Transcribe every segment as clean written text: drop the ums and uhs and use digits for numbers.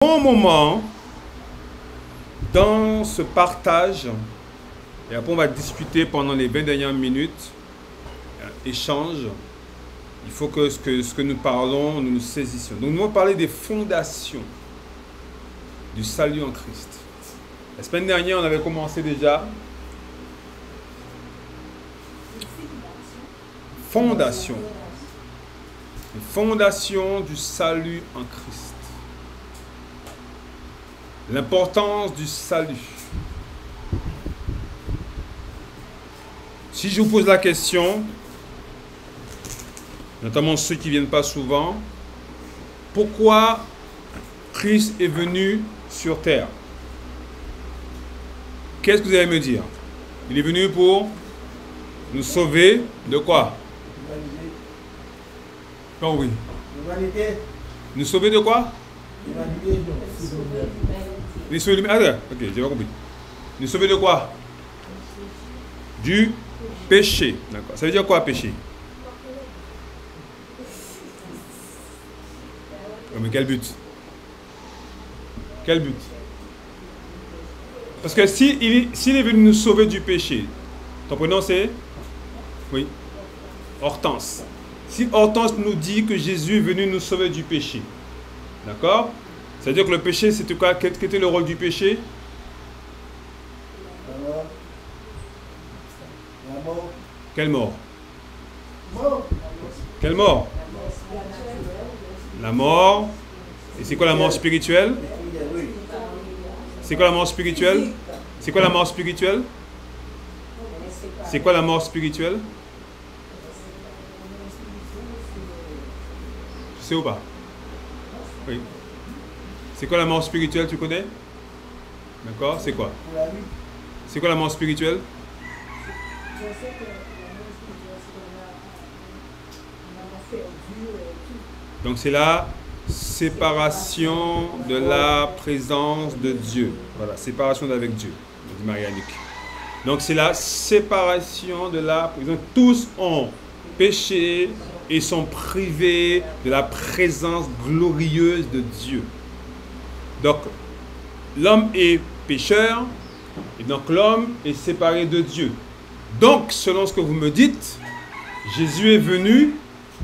Bon moment dans ce partage, et après on va discuter pendant les 20 dernières minutes, échange. Il faut que ce que nous parlons, nous nous saisissions. Donc nous allons parler des fondations du salut en Christ. La semaine dernière, on avait commencé déjà. Fondation. Les fondations du salut en Christ. L'importance du salut. Si je vous pose la question, notamment ceux qui ne viennent pas souvent, pourquoi Christ est venu sur terre? Qu'est-ce que vous allez me dire? Il est venu pour nous sauver de quoi? Oh oui. Nous sauver de quoi? Nous sauver de... Ah, ok, j'ai pas compris. Nous sauver de quoi? Du péché. D'accord. Ça veut dire quoi, péché? Oh, mais quel but? Quel but? Parce que s'il est venu nous sauver du péché, ton prénom c'est? Oui. Hortense. Si Hortense nous dit que Jésus est venu nous sauver du péché, d'accord? C'est-à-dire que le péché, c'était quoi? Quel était le rôle du péché? La mort. Quelle mort? Quelle mort? La mort. Et c'est quoi la mort spirituelle? C'est quoi la mort spirituelle? C'est quoi la mort spirituelle? C'est quoi la mort spirituelle? Tu sais ou pas? Oui. C'est quoi la mort spirituelle, tu connais? D'accord, c'est quoi? C'est quoi la mort spirituelle? Donc c'est la séparation de la présence de Dieu. Voilà, séparation d'avec Dieu, dit Marie-Annick. Donc c'est la séparation de la présence. Tous ont péché et sont privés de la présence glorieuse de Dieu. Donc l'homme est pécheur et donc l'homme est séparé de Dieu. Donc selon ce que vous me dites, Jésus est venu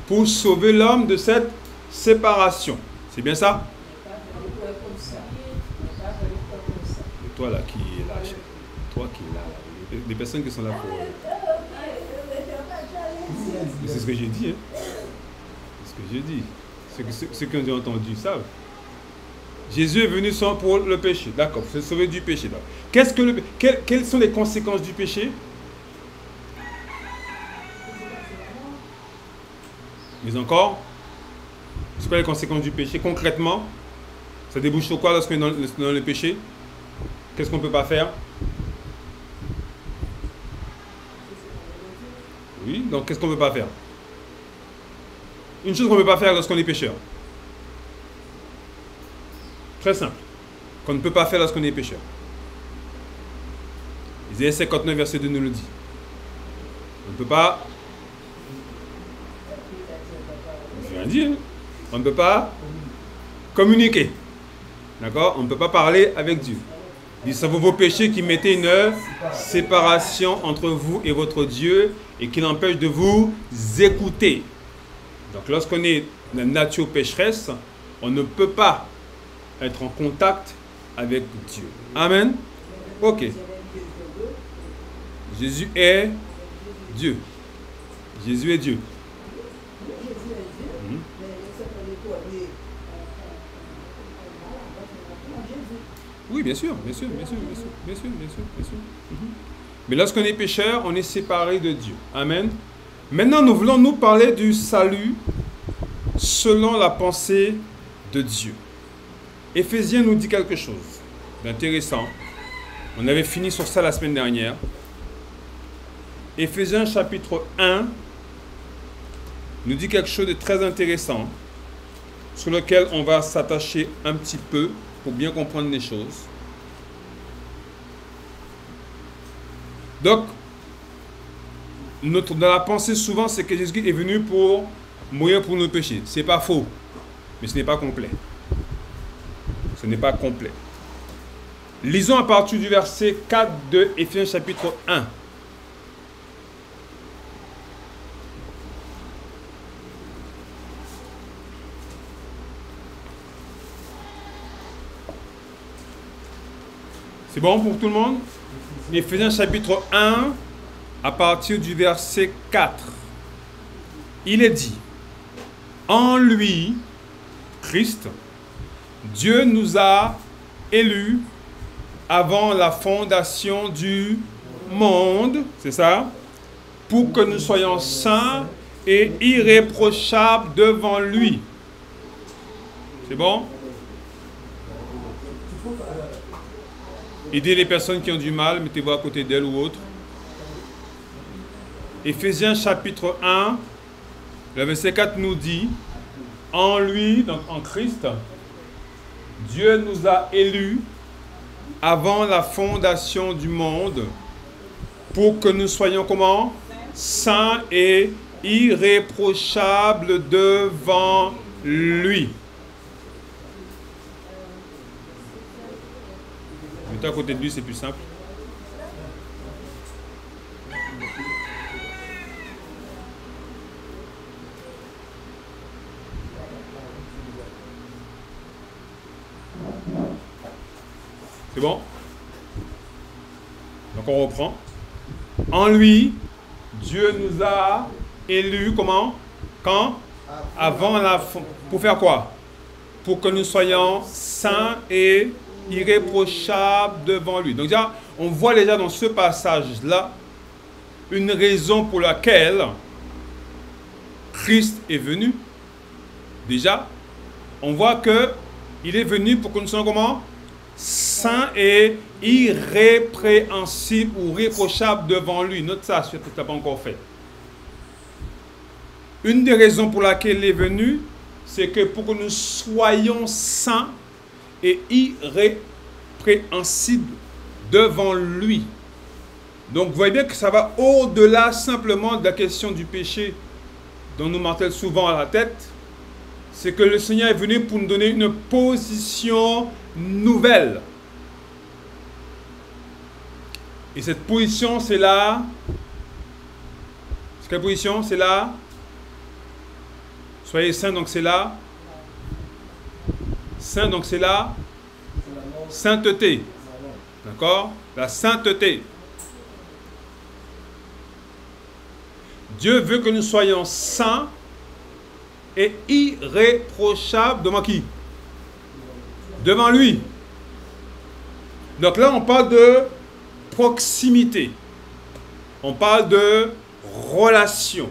pour sauver l'homme de cette séparation. C'est bien ça? Et toi là qui est là, toi qui est là, les personnes qui sont là pour... C'est ce que j'ai dit, hein? C'est ce que j'ai dit. Ceux qui ont déjà entendu savent. Jésus est venu pour le péché. D'accord, pour se sauver du péché. Quelles sont les conséquences du péché? Mais encore, c'est quoi les conséquences du péché? Concrètement, ça débouche sur quoi lorsqu'on est dans le péché? Qu'est-ce qu'on ne peut pas faire? Oui, donc qu'est-ce qu'on ne peut pas faire? Une chose qu'on ne peut pas faire lorsqu'on est pécheur. Très simple. Qu'on ne peut pas faire lorsqu'on est pécheur. Isaïe 59, verset 2 nous le dit. On ne peut pas... Je viens de dire. On ne peut pas communiquer. D'accord? On ne peut pas parler avec Dieu. Il dit, c'est vos péchés qui mettaient une séparation entre vous et votre Dieu et qui l'empêche de vous écouter. Donc lorsqu'on est de nature pécheresse, on ne peut pas être en contact avec Dieu. Amen. Ok. Jésus est Dieu. Jésus est Dieu. Oui, bien sûr. Mais lorsqu'on est pécheur, on est séparé de Dieu. Amen. Maintenant, nous voulons nous parler du salut selon la pensée de Dieu. Éphésiens nous dit quelque chose d'intéressant. On avait fini sur ça la semaine dernière. Éphésiens chapitre 1 nous dit quelque chose de très intéressant sur lequel on va s'attacher un petit peu pour bien comprendre les choses. Donc, dans la pensée souvent, c'est que Jésus est venu pour mourir pour nos péchés. Ce n'est pas faux, mais ce n'est pas complet. Ce Ce n'est pas complet. Lisons à partir du verset 4 de Éphésiens chapitre 1. C'est bon pour tout le monde? Éphésiens chapitre 1, à partir du verset 4. Il est dit, en lui, Christ, Dieu nous a élus avant la fondation du monde, c'est ça, pour que nous soyons saints et irréprochables devant lui. C'est bon? Aidez les personnes qui ont du mal, mettez-vous à côté d'elles ou autres. Éphésiens chapitre 1, le verset 4 nous dit, en lui, donc en Christ, Dieu nous a élus avant la fondation du monde pour que nous soyons comment? Saints et irréprochables devant lui. Mettez à côté de lui, c'est plus simple. C'est bon? Donc on reprend. En lui, Dieu nous a élus, comment? Quand? Avant la... Pour faire quoi? Pour que nous soyons saints et irréprochables devant lui. Donc déjà, on voit déjà dans ce passage-là une raison pour laquelle Christ est venu. Déjà, on voit que il est venu pour que nous soyons comment? Saints et irrépréhensibles ou réprochables devant lui. Note ça, si tu n'as pas encore fait. Une des raisons pour laquelle il est venu, c'est que pour que nous soyons saints et irrépréhensibles devant lui. Donc, vous voyez bien que ça va au-delà simplement de la question du péché dont nous martèle souvent à la tête. C'est que le Seigneur est venu pour nous donner une position nouvelle. Et cette position, c'est là. C'est quelle position? C'est là. Soyez saints, donc c'est là. Saint, donc c'est là. Sainteté. D'accord? La sainteté. Dieu veut que nous soyons saints et irréprochables devant qui? Devant lui. Donc là, on parle de proximité. On parle de relation.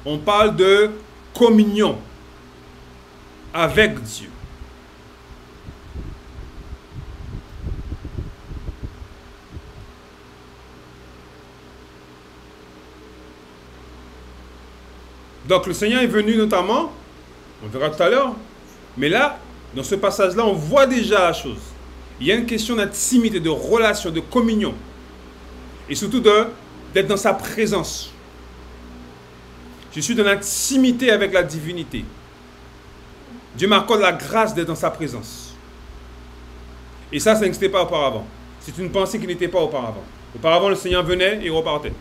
On parle de communion avec Dieu. Donc le Seigneur est venu notamment, on verra tout à l'heure, mais là, dans ce passage-là, on voit déjà la chose. Il y a une question d'intimité, de relation, de communion. Et surtout d'être dans sa présence. Je suis dans l'intimité avec la divinité. Dieu m'accorde la grâce d'être dans sa présence. Et ça n'existait pas auparavant. C'est une pensée qui n'était pas auparavant. Auparavant, le Seigneur venait et repartait.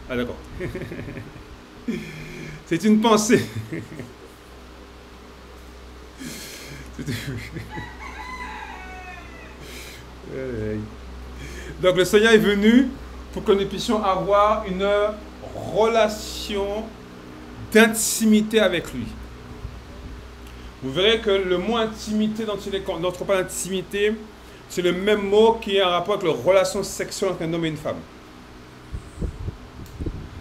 Ah d'accord. C'est une pensée. Donc le Seigneur est venu pour que nous puissions avoir une relation d'intimité avec lui. Vous verrez que le mot intimité dans notre pas d'intimité, c'est le même mot qui est en rapport avec la relation sexuelle entre un homme et une femme.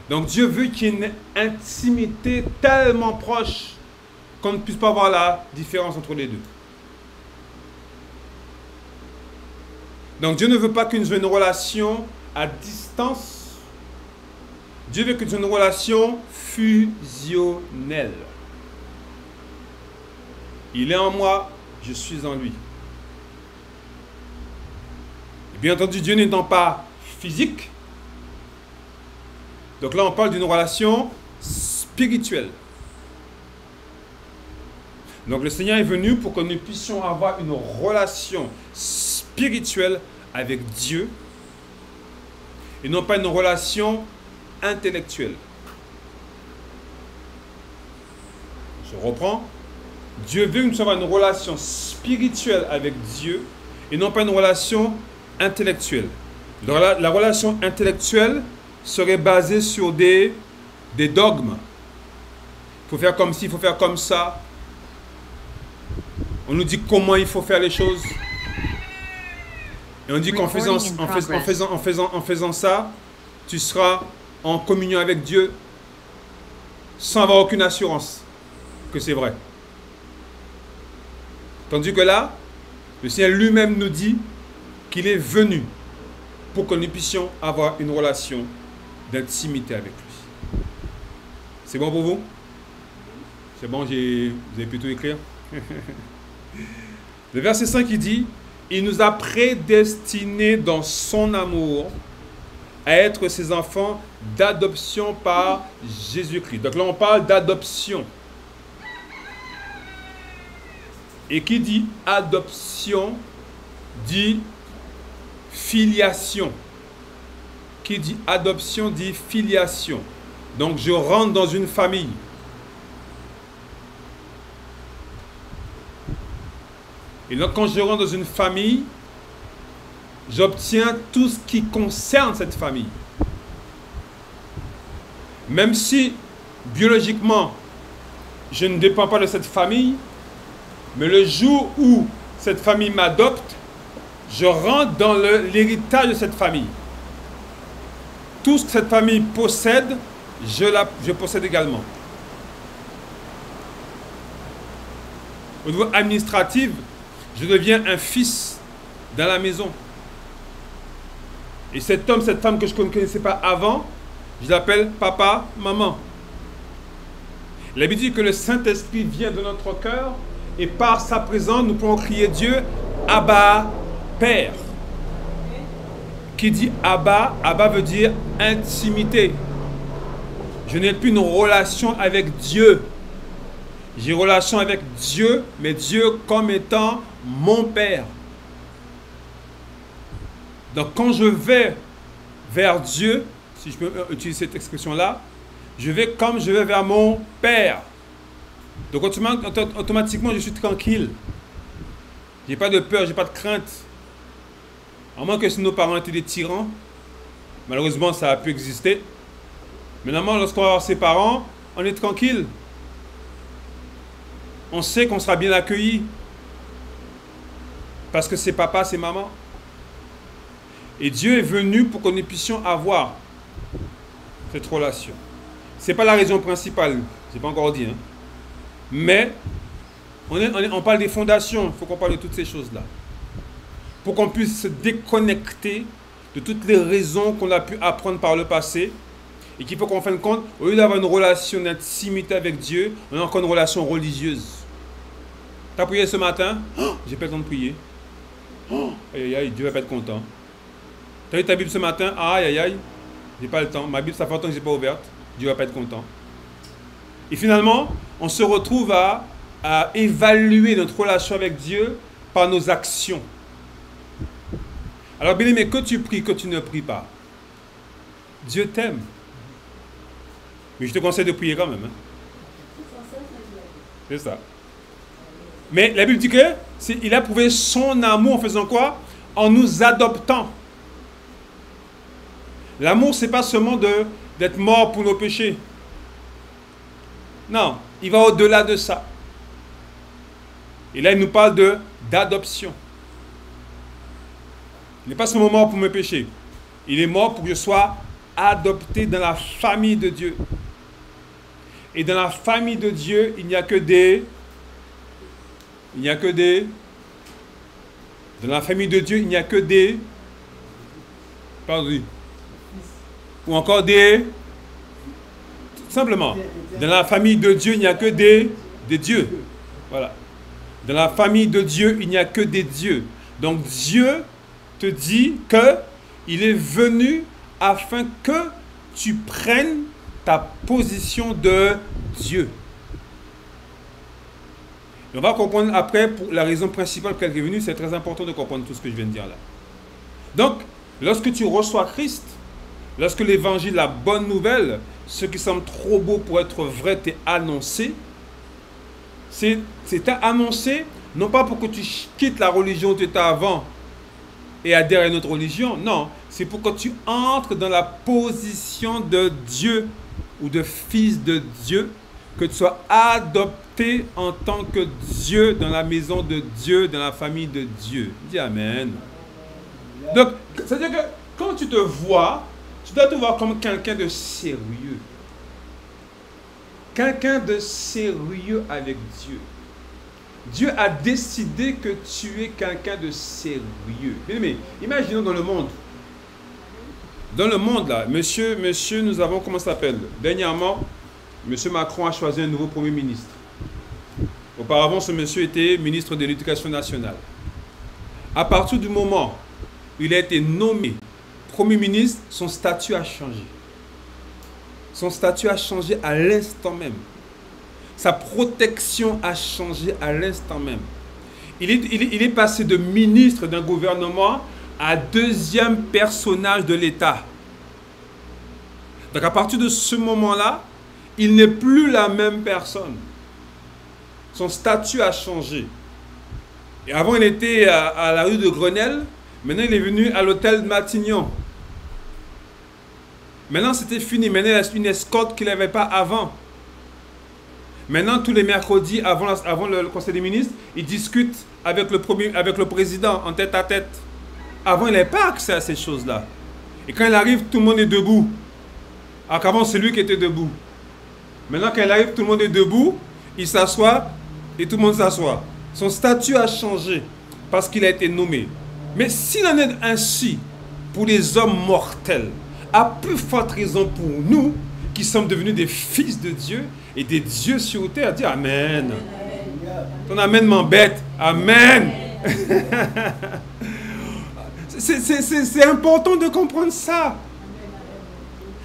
Donc Dieu veut qu'il y ait une intimité tellement proche qu'on ne puisse pas voir la différence entre les deux. Donc Dieu ne veut pas que nous ayons une relation à distance. Dieu veut que nous ayons une relation fusionnelle. Il est en moi, je suis en lui. Et bien entendu, Dieu n'étant pas physique, donc là on parle d'une relation spirituelle. Donc le Seigneur est venu pour que nous puissions avoir une relation spirituelle avec Dieu et non pas une relation intellectuelle. Je reprends. Dieu veut que nous ayons une relation spirituelle avec Dieu et non pas une relation intellectuelle. La relation intellectuelle serait basée sur des dogmes. Il faut faire comme ci, il faut faire comme ça. On nous dit comment il faut faire les choses. Et on dit qu'en faisant ça, tu seras en communion avec Dieu sans avoir aucune assurance que c'est vrai. Tandis que là, le Seigneur lui-même nous dit qu'il est venu pour que nous puissions avoir une relation d'intimité avec lui. C'est bon pour vous? C'est bon, vous avez pu tout écrire? Le verset 5, il dit, « Il nous a prédestinés dans son amour à être ses enfants d'adoption par Jésus-Christ. » Donc là, on parle d'adoption. Et qui dit adoption, dit filiation. Qui dit adoption, dit filiation. Donc je rentre dans une famille. Et donc quand je rentre dans une famille, j'obtiens tout ce qui concerne cette famille. Même si biologiquement, je ne dépends pas de cette famille, mais le jour où cette famille m'adopte, je rentre dans l'héritage de cette famille. Tout ce que cette famille possède, je possède également. Au niveau administratif, je deviens un fils dans la maison. Et cet homme, cette femme que je ne connaissais pas avant, je l'appelle papa, maman. La Bible dit que le Saint-Esprit vient de notre cœur et par sa présence, nous pouvons crier Dieu, Abba, Père. Qui dit Abba, Abba veut dire intimité. Je n'ai plus une relation avec Dieu. J'ai une relation avec Dieu, mais Dieu comme étant mon Père. Donc quand je vais vers Dieu, si je peux utiliser cette expression-là, je vais comme je vais vers mon Père. Donc automatiquement, je suis tranquille. Je n'ai pas de peur, je n'ai pas de crainte. À moins que si nos parents étaient des tyrans, malheureusement ça a pu exister. Mais normalement, lorsqu'on va voir ses parents, on est tranquille. On sait qu'on sera bien accueilli. Parce que c'est papa, c'est maman. Et Dieu est venu pour que nous puissions avoir cette relation. Ce n'est pas la raison principale, je n'ai pas encore dit. Hein. Mais on parle des fondations, il faut qu'on parle de toutes ces choses-là. Pour qu'on puisse se déconnecter de toutes les raisons qu'on a pu apprendre par le passé. Et qu'il faut qu'on fasse compte, au lieu d'avoir une relation d'intimité avec Dieu, on a encore une relation religieuse. Tu as prié ce matin? Oh, j'ai pas le temps de prier. Oh, aïe, aïe, aïe, Dieu va pas être content. Tu as lu ta Bible ce matin? Aïe, aïe, aïe, j'ai pas le temps. Ma Bible, ça fait longtemps que je n'ai pas ouverte. Dieu va pas être content. Et finalement, on se retrouve à évaluer notre relation avec Dieu par nos actions. Alors, bien aimé, que tu pries, que tu ne pries pas, Dieu t'aime. Mais je te conseille de prier quand même. Hein. C'est ça. Mais la Bible dit qu'il a prouvé son amour en faisant quoi? En nous adoptant. L'amour, ce n'est pas seulement d'être mort pour nos péchés. Non, il va au-delà de ça. Et là, il nous parle d'adoption. Il n'est pas seulement mort pour mes péchés. Il est mort pour que je sois adopté dans la famille de Dieu. Et dans la famille de Dieu, il n'y a que des... Dans la famille de Dieu, il n'y a que des... Pardon. Ou encore des... Simplement. Dans la famille de Dieu, il n'y a que des dieux. Voilà. Dans la famille de Dieu, il n'y a que des dieux. Donc Dieu te dit qu'il est venu afin que tu prennes ta position de Dieu. Et on va comprendre après pour la raison principale pour laquelle elle est venue. C'est très important de comprendre tout ce que je viens de dire là. Donc, lorsque tu reçois Christ, lorsque l'évangile, la bonne nouvelle, ce qui semble trop beau pour être vrai, t'est annoncé, c'est annoncé, non pas pour que tu quittes la religion où tu étais avant et adhères à une autre religion, non, c'est pour que tu entres dans la position de Dieu ou de fils de Dieu, que tu sois adopté en tant que Dieu dans la maison de Dieu, dans la famille de Dieu. Dis Amen. Donc, c'est-à-dire que quand tu te vois, tu dois te voir comme quelqu'un de sérieux. Quelqu'un de sérieux avec Dieu. Dieu a décidé que tu es quelqu'un de sérieux. Mais imaginons dans le monde. Dans le monde, là, monsieur, nous avons, comment ça s'appelle? Dernièrement, monsieur Macron a choisi un nouveau Premier ministre. Auparavant, ce monsieur était ministre de l'Éducation nationale. À partir du moment où il a été nommé Premier ministre, son statut a changé. Son statut a changé à l'instant même. Sa protection a changé à l'instant même. Il est passé de ministre d'un gouvernement à deuxième personnage de l'État. Donc à partir de ce moment-là, il n'est plus la même personne. Son statut a changé. Et avant, il était à la rue de Grenelle. Maintenant, il est venu à l'hôtel Matignon. Maintenant, c'était fini. Maintenant, il a une escorte qu'il n'avait pas avant. Maintenant, tous les mercredis, avant le Conseil des ministres, il discute avec le président en tête à tête. Avant, il n'avait pas accès à ces choses-là. Et quand il arrive, tout le monde est debout. Alors qu'avant, c'est lui qui était debout. Maintenant, quand il arrive, tout le monde est debout. Il s'assoit et tout le monde s'assoit. Son statut a changé parce qu'il a été nommé. Mais s'il en est ainsi pour les hommes mortels, à plus forte raison pour nous qui sommes devenus des fils de Dieu et des dieux sur terre. Dis Amen. Ton Amen m'embête. Amen. C'est important de comprendre ça.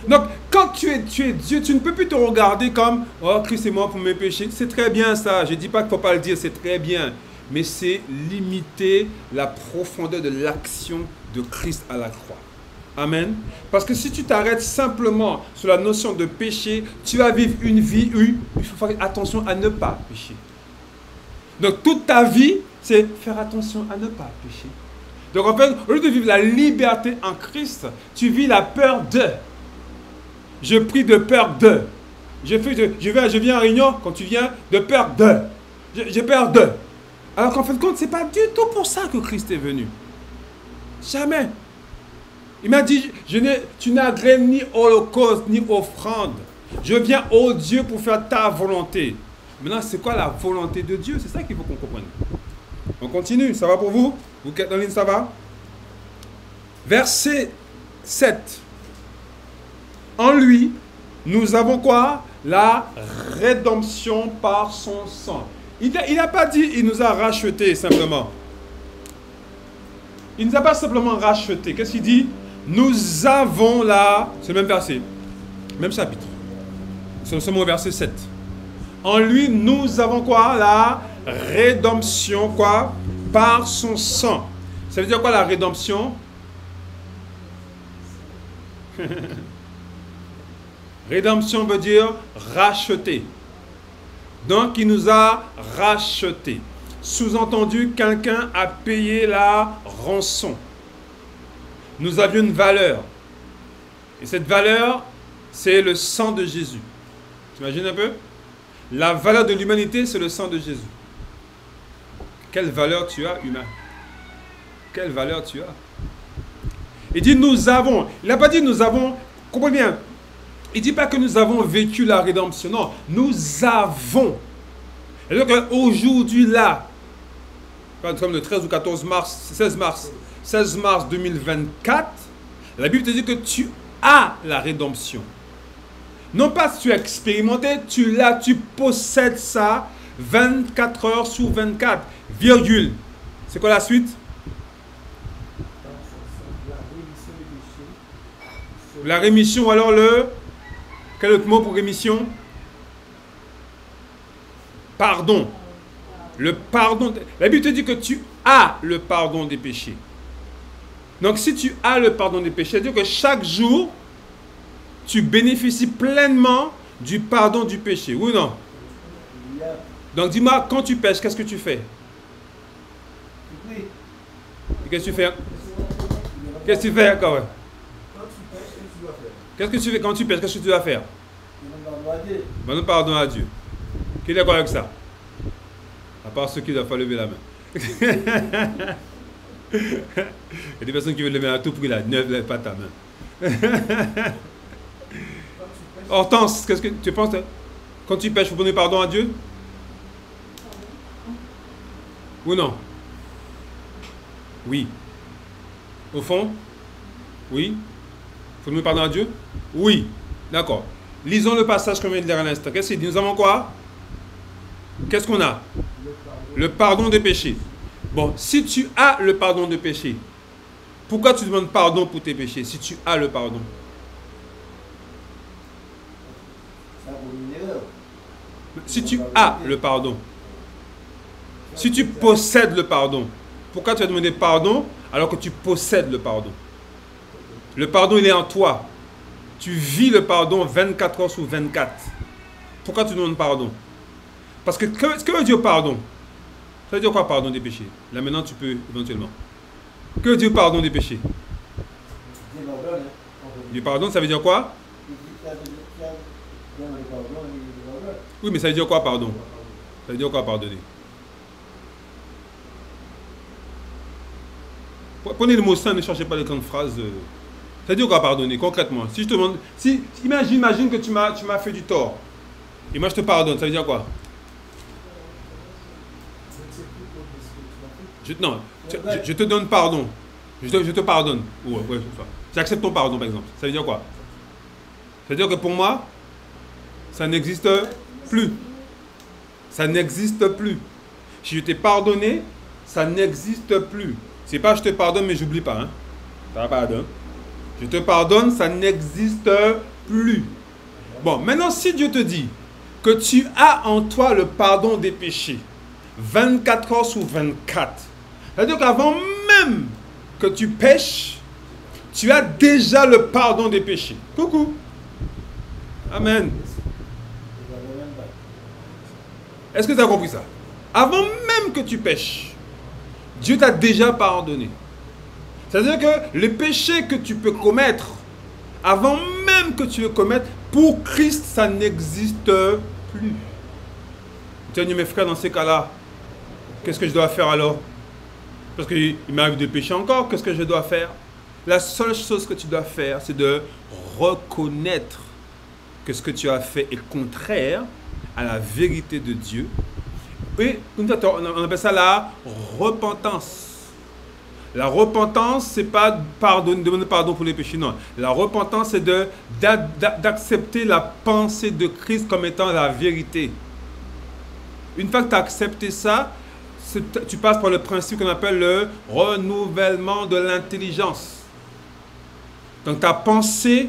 Donc, quand tu es Dieu, tu ne peux plus te regarder comme « Oh, Christ est mort pour mes péchés ». C'est très bien ça. Je ne dis pas qu'il ne faut pas le dire, c'est très bien. Mais c'est limiter la profondeur de l'action de Christ à la croix. Amen. Parce que si tu t'arrêtes simplement sur la notion de péché, tu vas vivre une vie où il faut faire attention à ne pas pécher. Donc toute ta vie, c'est faire attention à ne pas pécher. Donc en fait, au lieu de vivre la liberté en Christ, tu vis la peur de. Je prie de peur de. Je viens en réunion quand tu viens de peur de. J'ai peur de. Alors qu'en fin de compte, ce n'est pas du tout pour ça que Christ est venu. Jamais. Il m'a dit, tu n'agrées ni holocauste, ni offrande. Je viens, ô Dieu, pour faire ta volonté. Maintenant, c'est quoi la volonté de Dieu? C'est ça qu'il faut qu'on comprenne. On continue, ça va pour vous? Vous qui êtes en ligne, ça va? Verset 7. En lui, nous avons quoi? La rédemption par son sang. Il n'a pas dit, il nous a rachetés simplement. Il ne nous a pas simplement rachetés. Qu'est-ce qu'il dit? Nous avons là, c'est le même verset, même chapitre. C'est seulement au verset 7. En lui, nous avons quoi? La rédemption, quoi? Par son sang. Ça veut dire quoi la rédemption? Rédemption veut dire racheter. Donc, il nous a rachetés. Sous-entendu, quelqu'un a payé la rançon. Nous avions une valeur. Et cette valeur, c'est le sang de Jésus. Tu imagines un peu? La valeur de l'humanité, c'est le sang de Jésus. Quelle valeur tu as, humain? Quelle valeur tu as? Il dit nous avons. Il n'a pas dit nous avons. Comprenez bien. Il ne dit pas que nous avons vécu la rédemption. Non, nous avons. Et donc aujourd'hui, là, comme le 13 ou 14 mars, 16 mars 2024, la Bible te dit que tu as la rédemption. Non pas que tu as expérimenté, tu l'as, tu possèdes ça 24 heures sur 24, virgule. C'est quoi la suite? La rémission, alors le... Quel autre mot pour rémission? Pardon. Le pardon. La Bible te dit que tu as le pardon des péchés. Donc si tu as le pardon des péchés, c'est-à-dire que chaque jour, tu bénéficies pleinement du pardon du péché. Oui ou non? Donc dis-moi, quand tu pêches, qu'est-ce que tu fais? Qu'est-ce que tu fais? Qu'est-ce que tu fais encore? Qu'est-ce que tu fais quand tu pêches? Qu'est-ce que tu dois faire? Demande pardon à Dieu. Qui est d'accord avec ça? À part ceux qui ne doivent pas lever la main. Il y a des personnes qui veulent lever à tout prix là. Ne lève pas ta main. Hortense, qu'est-ce que tu penses? Quand tu pêches, il faut donner pardon à Dieu? Ou non? Oui. Au fond? Oui. Il faut donner pardon à Dieu? Oui. D'accord. Lisons le passage qu'on vient de lire à l'instant. Qu'est-ce qu'il dit? Nous avons quoi? Qu'est-ce qu'on a? Le pardon des péchés. Bon, si tu as le pardon des péchés, pourquoi tu demandes pardon pour tes péchés si tu as le pardon? Si tu as le pardon, si tu possèdes le pardon, pourquoi tu vas demander pardon alors que tu possèdes le pardon? Le pardon, il est en toi. Tu vis le pardon 24 heures sur 24. Pourquoi tu demandes pardon? Parce que ce que veut dire pardon? Ça veut dire quoi pardon des péchés? Là maintenant tu peux éventuellement. Que veut dire pardon des péchés? Du pardon, ça veut dire quoi? Oui, mais ça veut dire quoi pardon? Ça veut dire quoi pardonner? Prenez le mot saint, ne cherchez pas les grandes phrases. Ça veut dire quoi pardonner concrètement? Si je te demande, imagine que tu m'as fait du tort. Et moi je te pardonne, ça veut dire quoi? Je te donne pardon. Je te pardonne. Ouais, j'accepte ton pardon, par exemple. Ça veut dire quoi? Ça veut dire que pour moi, ça n'existe plus. Ça n'existe plus. Si je t'ai pardonné, ça n'existe plus. C'est pas je te pardonne, mais j'oublie pas. Hein? Ça va pas, hein? Je te pardonne, ça n'existe plus. Bon, maintenant, si Dieu te dit que tu as en toi le pardon des péchés, 24 heures sur 24, c'est-à-dire qu'avant même que tu pêches, tu as déjà le pardon des péchés. Coucou. Amen. Est-ce que tu as compris ça? Avant même que tu pêches, Dieu t'a déjà pardonné. C'est-à-dire que le péché que tu peux commettre, avant même que tu le commettes, pour Christ, ça n'existe plus. Tenez mes frères, dans ces cas-là, qu'est-ce que je dois faire alors? Parce qu'il m'arrive de pécher encore, qu'est-ce que je dois faire? La seule chose que tu dois faire, c'est de reconnaître que ce que tu as fait est contraire à la vérité de Dieu. Et on appelle ça la repentance. La repentance, ce n'est pas demander pardon pour les péchés, non. La repentance, c'est d'accepter la pensée de Christ comme étant la vérité. Une fois que tu as accepté ça, tu passes par le principe qu'on appelle le renouvellement de l'intelligence. Donc ta pensée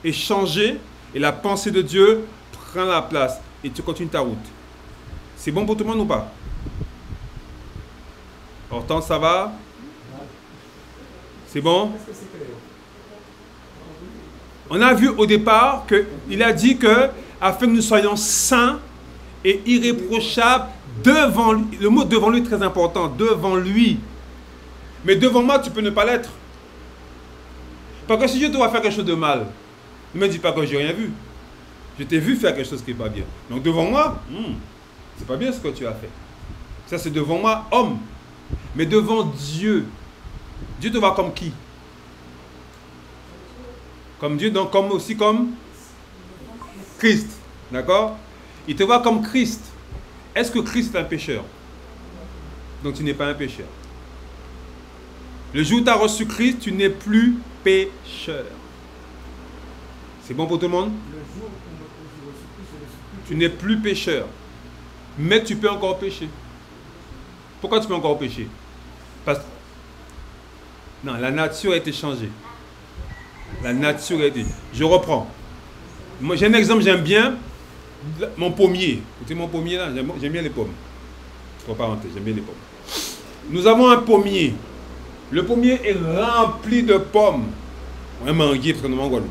est changée et la pensée de Dieu prend la place et tu continues ta route. C'est bon pour tout le monde ou pas? Hortense, ça va? C'est bon? On a vu au départ qu'il a dit que afin que nous soyons saints et irréprochables devant lui. Le mot devant lui est très important. Devant lui. Mais devant moi, tu peux ne pas l'être. Parce que si Dieu te voit faire quelque chose de mal, ne me dis pas que je n'ai rien vu. Je t'ai vu faire quelque chose qui n'est pas bien. Donc devant moi, c'est pas bien ce que tu as fait. Ça c'est devant moi, homme. Mais devant Dieu, Dieu te voit comme qui? Comme Dieu, donc aussi comme Christ. D'accord? Il te voit comme Christ. Est-ce que Christ est un pécheur? Donc tu n'es pas un pécheur. Le jour où tu as reçu Christ, tu n'es plus pécheur. C'est bon pour tout le monde? Tu n'es plus pécheur. Mais tu peux encore pécher. Pourquoi tu peux encore pécher? Parce que non, la nature a été changée. La nature a été... Je reprends. Moi, j'ai un exemple, j'aime bien mon pommier. Écoutez mon pommier là, j'aime bien les pommes. Entre parenthèses, j'aime bien les pommes. Nous avons un pommier. Le pommier est rempli de pommes. Un manguier, parce que nous manguons.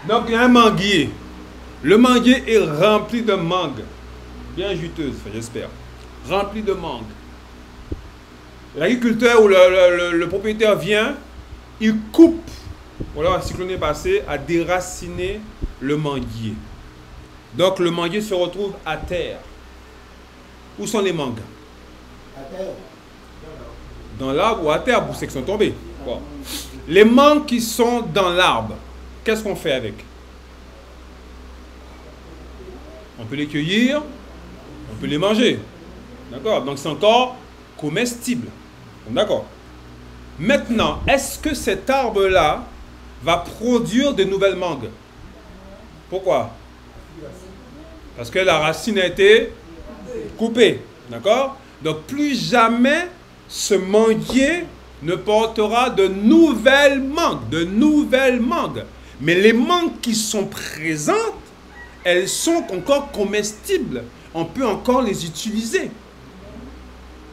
Donc, il y a un manguier. Le manguier est rempli de mangues. Bien juteuses, j'espère. Rempli de mangues. L'agriculteur ou le propriétaire vient, il coupe. Voilà, un cyclone est passé, a déraciné le manguier. Donc, le manguier se retrouve à terre. Où sont les mangues? À terre. Dans l'arbre ou à terre, pour ceux qui sont tombés. Bon. Les mangues qui sont dans l'arbre, qu'est-ce qu'on fait avec? On peut les cueillir, on peut les manger. D'accord? Donc c'est encore comestible. D'accord? Maintenant, est-ce que cet arbre-là va produire de nouvelles mangues? Pourquoi? Parce que la racine a été coupée. D'accord? Donc plus jamais ce manguier ne portera de nouvelles mangues. De nouvelles mangues. Mais les mangues qui sont présentes, elles sont encore comestibles. On peut encore les utiliser.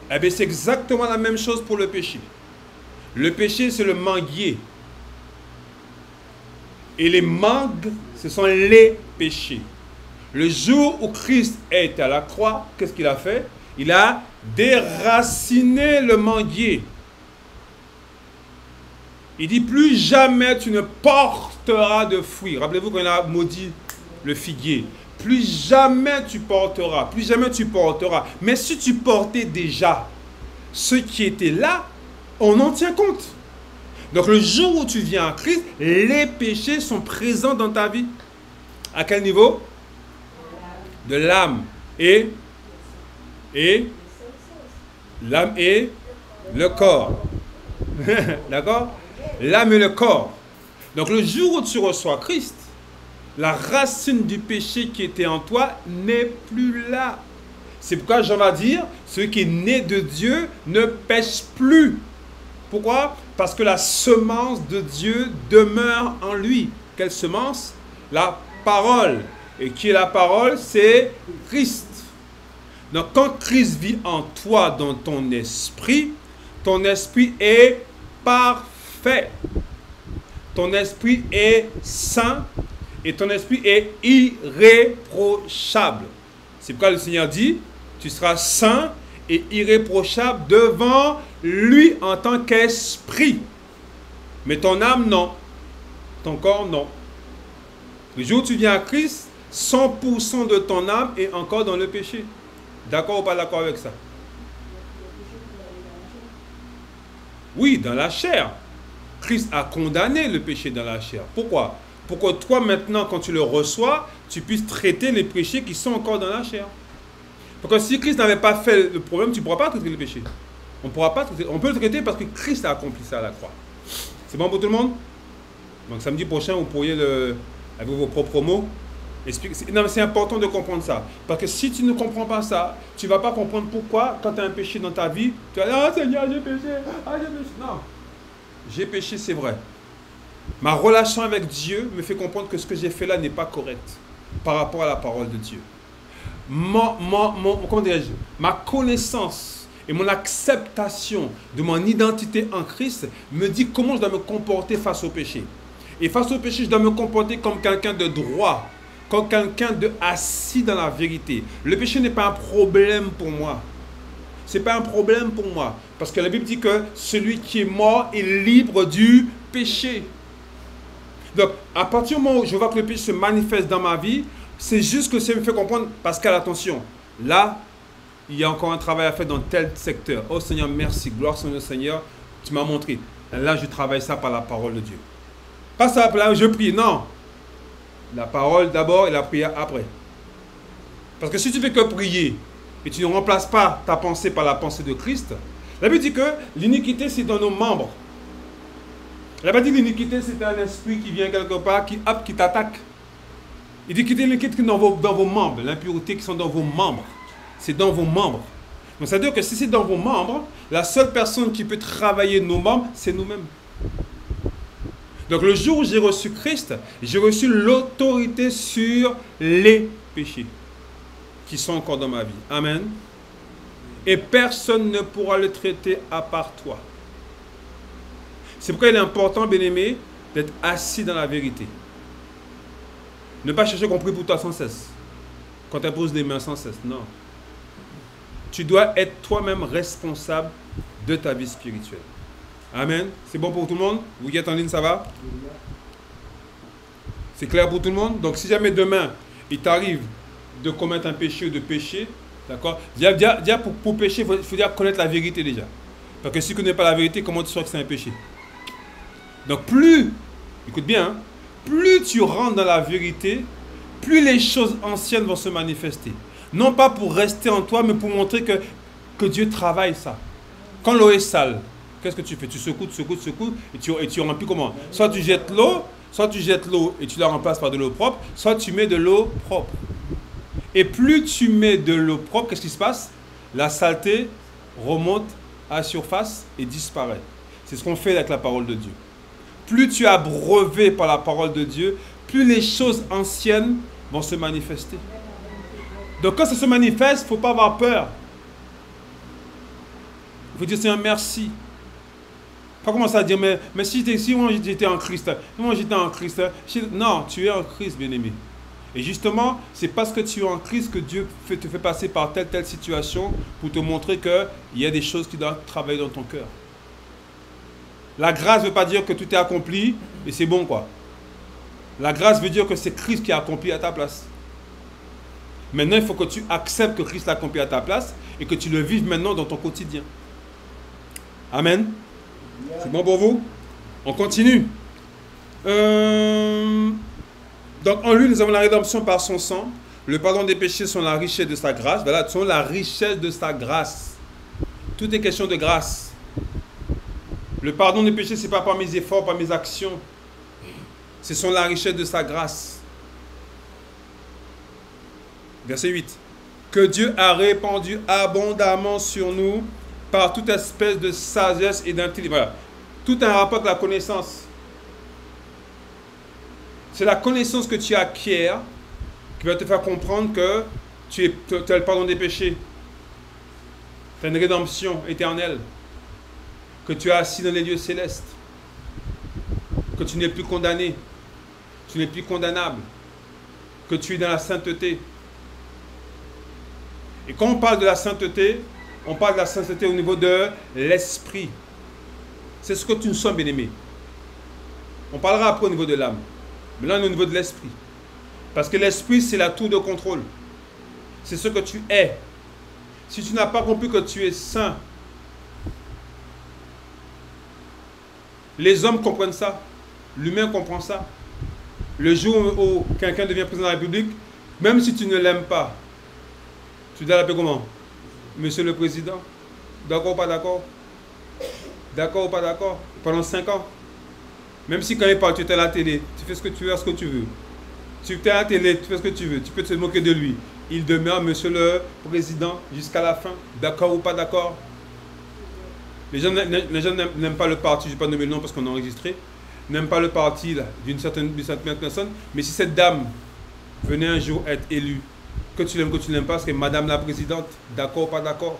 Eh bien, c'est exactement la même chose pour le péché. Le péché, c'est le manguier. Et les mangues, ce sont les péchés. Le jour où Christ est à la croix, qu'est-ce qu'il a fait? Il a déraciné le manguier. Il dit, plus jamais tu ne porteras de fruits. Rappelez-vous qu'on a maudit le figuier. Plus jamais tu porteras, plus jamais tu porteras. Mais si tu portais déjà ceux qui étaient là, on en tient compte. Donc le jour où tu viens à Christ, les péchés sont présents dans ta vie. À quel niveau? De l'âme et l'âme et le corps. D'accord? L'âme et le corps. Donc le jour où tu reçois Christ, la racine du péché qui était en toi n'est plus là. C'est pourquoi Jean va dire, celui qui est né de Dieu ne pêche plus. Pourquoi? Parce que la semence de Dieu demeure en lui. Quelle semence? La parole. Et qui est la parole? C'est Christ. Donc quand Christ vit en toi, dans ton esprit est parfait. Ton esprit est saint et ton esprit est irréprochable. C'est pourquoi le Seigneur dit, tu seras saint et irréprochable devant lui en tant qu'esprit. Mais ton âme, non. Ton corps, non. Le jour où tu viens à Christ, 100% de ton âme est encore dans le péché. D'accord ou pas d'accord avec ça? Oui, dans la chair. Christ a condamné le péché dans la chair. Pourquoi? Pour que toi, maintenant, quand tu le reçois, tu puisses traiter les péchés qui sont encore dans la chair. Parce que si Christ n'avait pas fait le problème, tu ne pourras pas traiter le péché. On pourra pas traiter, on peut le traiter parce que Christ a accompli ça à la croix. C'est bon pour tout le monde? Donc samedi prochain, vous pourriez, avec vos propres mots, expliquer. Non, mais c'est important de comprendre ça. Parce que si tu ne comprends pas ça, tu ne vas pas comprendre pourquoi, quand tu as un péché dans ta vie, tu vas dire, ah Seigneur, j'ai péché, ah j'ai péché. Non. J'ai péché, c'est vrai. Ma relation avec Dieu me fait comprendre que ce que j'ai fait là n'est pas correct par rapport à la parole de Dieu. Comment dirais-je? Ma connaissance et mon acceptation de mon identité en Christ me dit comment je dois me comporter face au péché. Et face au péché, je dois me comporter comme quelqu'un de droit, comme quelqu'un de assis dans la vérité. Le péché n'est pas un problème pour moi. Ce n'est pas un problème pour moi. Parce que la Bible dit que celui qui est mort est libre du péché. Donc, à partir du moment où je vois que le péché se manifeste dans ma vie, c'est juste que ça me fait comprendre, Pascal, attention, là, il y a encore un travail à faire dans tel secteur. Oh Seigneur, merci, gloire soit au Seigneur, tu m'as montré. Là, je travaille ça par la parole de Dieu. Pas ça, là, je prie, non. La parole d'abord et la prière après. Parce que si tu fais que prier, et tu ne remplaces pas ta pensée par la pensée de Christ, la Bible dit que l'iniquité, c'est dans nos membres. La Bible dit que l'iniquité, c'est un esprit qui vient quelque part, qui t'attaque. Il dit qu'il y a l'iniquité dans vos membres, l'impureté qui sont dans vos membres. C'est dans vos membres. Donc, ça veut dire que si c'est dans vos membres, la seule personne qui peut travailler nos membres, c'est nous-mêmes. Donc, le jour où j'ai reçu Christ, j'ai reçu l'autorité sur les péchés qui sont encore dans ma vie. Amen. Et personne ne pourra le traiter à part toi. C'est pourquoi il est important, bien-aimé, d'être assis dans la vérité. Ne pas chercher qu'on prie pour toi sans cesse. Quand tu imposes les mains sans cesse, non. Tu dois être toi-même responsable de ta vie spirituelle. Amen. C'est bon pour tout le monde? Vous qui êtes en ligne, ça va? C'est clair pour tout le monde? Donc si jamais demain, il t'arrive de commettre un péché ou de pécher, d'accord? Déjà pour pécher, il faut déjà connaître la vérité déjà. Parce que si tu ne connais pas la vérité, comment tu sauras que c'est un péché? Donc plus, écoute bien, hein, plus tu rentres dans la vérité, plus les choses anciennes vont se manifester. Non pas pour rester en toi, mais pour montrer que Dieu travaille ça. Quand l'eau est sale, qu'est-ce que tu fais? Tu secoues, et tu remplis comment? Soit tu jettes l'eau et tu la remplaces par de l'eau propre, soit tu mets de l'eau propre. Et plus tu mets de l'eau propre, qu'est-ce qui se passe? La saleté remonte à la surface et disparaît. C'est ce qu'on fait avec la parole de Dieu. Plus tu es abreuvé par la parole de Dieu, plus les choses anciennes vont se manifester. Donc quand ça se manifeste, il ne faut pas avoir peur. Il faut dire Seigneur merci. Pas commencer à dire mais si moi j'étais en Christ, non, tu es en Christ, bien-aimé. Et justement, c'est parce que tu es en Christ que Dieu te fait passer par telle situation pour te montrer qu'il y a des choses qui doivent travailler dans ton cœur. La grâce ne veut pas dire que tout est accompli et c'est bon quoi. La grâce veut dire que c'est Christ qui a accompli à ta place. Maintenant, il faut que tu acceptes que Christ l'a accompli à ta place et que tu le vives maintenant dans ton quotidien. Amen. C'est bon pour vous? On continue. Donc en lui, nous avons la rédemption par son sang. Le pardon des péchés sont la richesse de sa grâce. Voilà, sont la richesse de sa grâce. Tout est question de grâce. Le pardon des péchés, ce n'est pas par mes efforts, par mes actions. Ce sont la richesse de sa grâce. Verset 8. Que Dieu a répandu abondamment sur nous par toute espèce de sagesse et d'intelligence. Voilà. Tout un rapport avec la connaissance. C'est la connaissance que tu acquiers qui va te faire comprendre que tu as le pardon des péchés. Tu as une rédemption éternelle. Que tu es assis dans les lieux célestes. Que tu n'es plus condamné. Tu n'es plus condamnable. Que tu es dans la sainteté. Et quand on parle de la sainteté, on parle de la sainteté au niveau de l'esprit. C'est ce que tu nous sommes, bien-aimés. On parlera après au niveau de l'âme. Mais là, on est au niveau de l'esprit. Parce que l'esprit, c'est la tour de contrôle. C'est ce que tu es. Si tu n'as pas compris que tu es saint, les hommes comprennent ça. L'humain comprend ça. Le jour où quelqu'un devient président de la République, même si tu ne l'aimes pas, tu dois l'appeler comment? Monsieur le Président. D'accord ou pas d'accord? D'accord ou pas d'accord? Pendant 5 ans. Même si quand il parle, tu es à la télé, tu fais ce que tu veux, ce que tu veux. Tu es à la télé, tu fais ce que tu veux. Tu peux te moquer de lui. Il demeure Monsieur le Président jusqu'à la fin. D'accord ou pas d'accord? Les gens n'aiment pas le parti, je ne vais pas nommer le nom parce qu'on a enregistré, n'aiment pas le parti d'une certaine personne. Mais si cette dame venait un jour être élue, que tu l'aimes, que tu n'aimes pas, c'est Madame la Présidente, d'accord ou pas d'accord?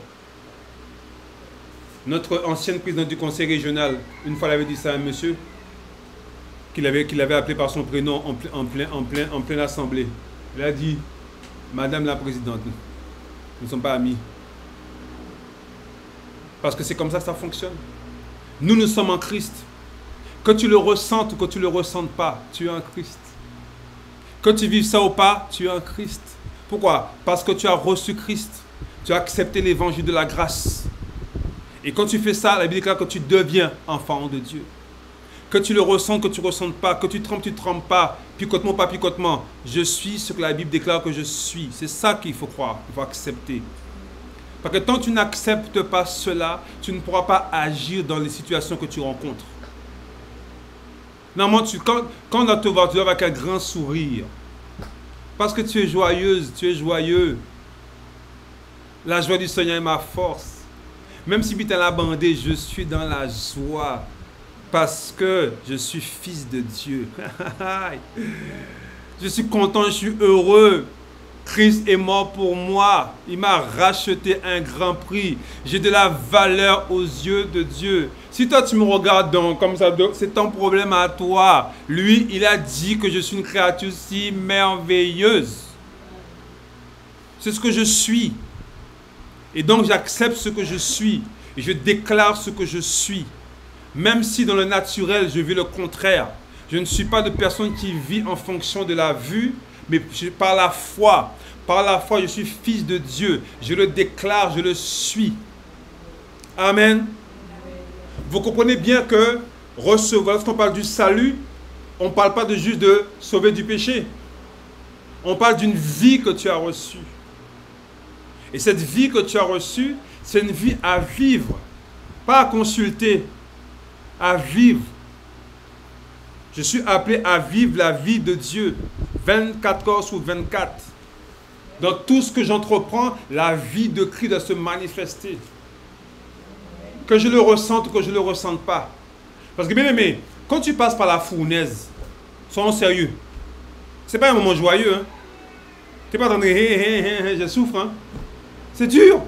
Notre ancienne présidente du conseil régional, une fois, elle avait dit ça à un monsieur qu'il avait appelé par son prénom en pleine assemblée. Elle a dit, Madame la Présidente, nous ne sommes pas amis. Parce que c'est comme ça que ça fonctionne. Nous sommes en Christ. Que tu le ressentes ou que tu ne le ressentes pas, tu es en Christ. Que tu vives ça ou pas, tu es en Christ. Pourquoi? Parce que tu as reçu Christ. Tu as accepté l'évangile de la grâce. Et quand tu fais ça, la Bible déclare que tu deviens enfant de Dieu. Que tu le ressens, que tu ne ressentes pas, que tu ne trempes pas, picotement, pas picotement. Je suis ce que la Bible déclare que je suis. C'est ça qu'il faut croire, il faut accepter. Parce que tant que tu n'acceptes pas cela, tu ne pourras pas agir dans les situations que tu rencontres. Normalement, quand on doit te voir, tu dois avoir un grand sourire. Parce que tu es joyeuse, tu es joyeux. La joie du Seigneur est ma force. Même si tu es la bandée, je suis dans la joie. Parce que je suis fils de Dieu. Je suis content, je suis heureux. Christ est mort pour moi. Il m'a racheté un grand prix. J'ai de la valeur aux yeux de Dieu. Si toi tu me regardes donc comme ça, c'est ton problème à toi. Lui, il a dit que je suis une créature si merveilleuse. C'est ce que je suis. Et donc j'accepte ce que je suis. Et je déclare ce que je suis. Même si dans le naturel, je vis le contraire. Je ne suis pas de personne qui vit en fonction de la vue, mais par la foi. Par la foi, je suis fils de Dieu. Je le déclare, je le suis. Amen. Vous comprenez bien que recevoir, lorsqu'on parle du salut, on ne parle pas de juste de sauver du péché. On parle d'une vie que tu as reçue. Et cette vie que tu as reçue, c'est une vie à vivre. Pas à consulter, à vivre. Je suis appelé à vivre la vie de Dieu, 24 heures sur 24. Dans tout ce que j'entreprends, la vie de Christ doit se manifester. Que je le ressente ou que je ne le ressente pas. Parce que bien aimé, quand tu passes par la fournaise, sois sérieux. Ce n'est pas un moment joyeux. Hein? Tu n'es pas en train de dire, je souffre. Hein? C'est dur.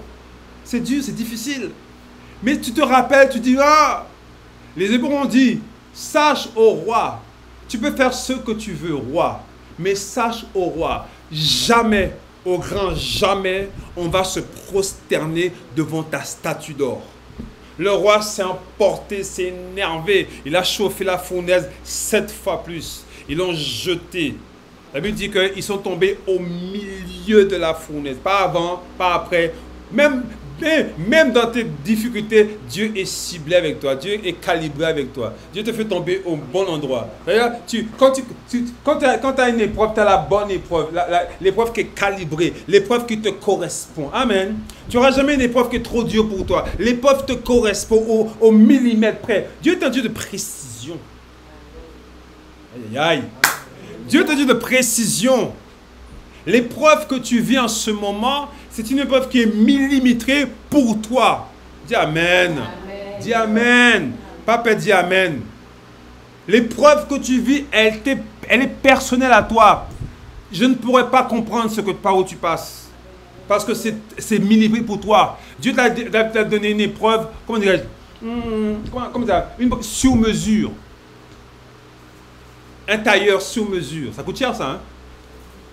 C'est dur, c'est difficile. Mais tu te rappelles, tu dis, ah, les Hébreux ont dit, sache au roi, tu peux faire ce que tu veux, roi, mais sache au roi, jamais, au grand jamais, on va se prosterner devant ta statue d'or. Le roi s'est emporté, s'est énervé, il a chauffé la fournaise 7 fois plus. Ils l'ont jeté. La Bible dit qu'ils sont tombés au milieu de la fournaise, pas avant, pas après, même dans tes difficultés, Dieu est ciblé avec toi. Dieu est calibré avec toi. Dieu te fait tomber au bon endroit. Quand tu as une épreuve, tu as la bonne épreuve. L'épreuve qui est calibrée. L'épreuve qui te correspond. Amen. Tu n'auras jamais une épreuve qui est trop dure pour toi. L'épreuve te correspond au millimètre près. Dieu est un Dieu de précision. Aïe, aïe, aïe. Dieu est un Dieu de précision. L'épreuve que tu vis en ce moment, c'est une épreuve qui est millimétrée pour toi. Dis Amen. Amen. Dis Amen. Papa dit Amen. L'épreuve que tu vis, elle est personnelle à toi. Je ne pourrais pas comprendre par où tu passes. Parce que c'est millimétré pour toi. Dieu t'a donné une épreuve, comment dirais-je, comment ça, une sur mesure. Un tailleur sur mesure. Ça coûte cher ça, hein?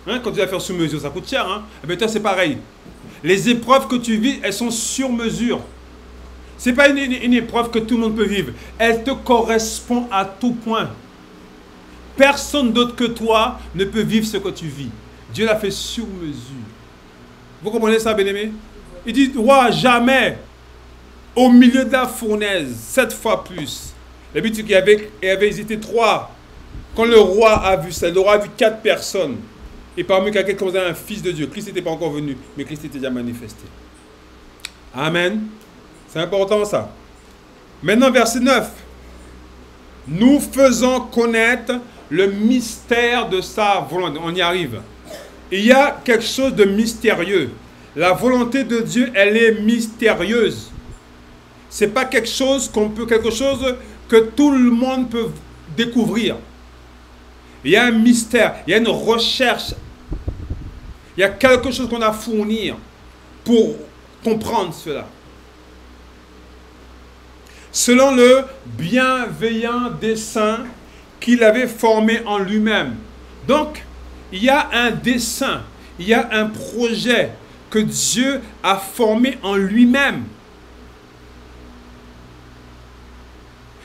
Hein, quand tu vas faire sur mesure, ça coûte cher. Hein? Eh bien, toi, c'est pareil. Les épreuves que tu vis, elles sont sur mesure. Ce n'est pas une épreuve que tout le monde peut vivre. Elle te correspond à tout point. Personne d'autre que toi ne peut vivre ce que tu vis. Dieu l'a fait sur mesure. Vous comprenez ça, bien-aimé? Il dit, roi, jamais, au milieu de la fournaise, 7 fois plus. La Bible dit qu'il y avait hésité 3. Quand le roi a vu ça, le roi a vu 4 personnes. Et parmi quelqu'un comme ça, un fils de Dieu. Christ n'était pas encore venu, mais Christ était déjà manifesté. Amen. C'est important ça. Maintenant, verset 9. Nous faisons connaître le mystère de sa volonté. On y arrive. Il y a quelque chose de mystérieux. La volonté de Dieu, elle est mystérieuse. Ce n'est pas quelque chose que tout le monde peut découvrir. Il y a un mystère, il y a une recherche. Il y a quelque chose qu'on a à fournir pour comprendre cela. Selon le bienveillant dessein qu'il avait formé en lui-même. Donc, il y a un dessein, il y a un projet que Dieu a formé en lui-même.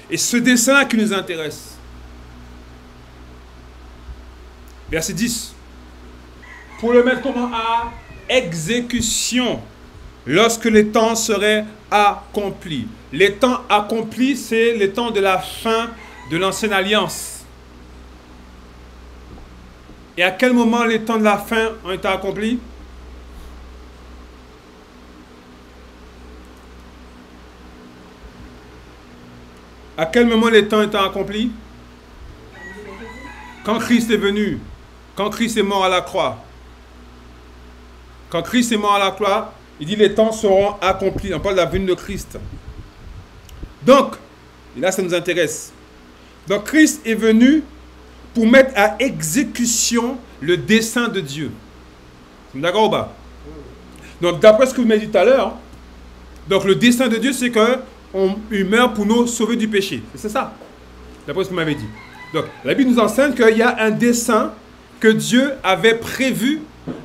Et ce dessein-là qui nous intéresse. Verset 10. Pour le mettre comment à exécution lorsque les temps seraient accomplis. Les temps accomplis, c'est les temps de la fin de l'ancienne alliance. Et à quel moment les temps de la fin ont été accomplis? À quel moment les temps ont été accomplis? Quand Christ est venu. Quand Christ est mort à la croix. Quand Christ est mort à la croix, il dit les temps seront accomplis. On parle de la venue de Christ. Donc, et là ça nous intéresse. Donc Christ est venu pour mettre à exécution le dessein de Dieu. D'accord ou pas? Donc, d'après ce que vous m'avez dit tout à l'heure, donc le dessein de Dieu, c'est qu'il meurt pour nous sauver du péché. C'est ça, d'après ce que vous m'avez dit. Donc, la Bible nous enseigne qu'il y a un dessein que Dieu avait prévu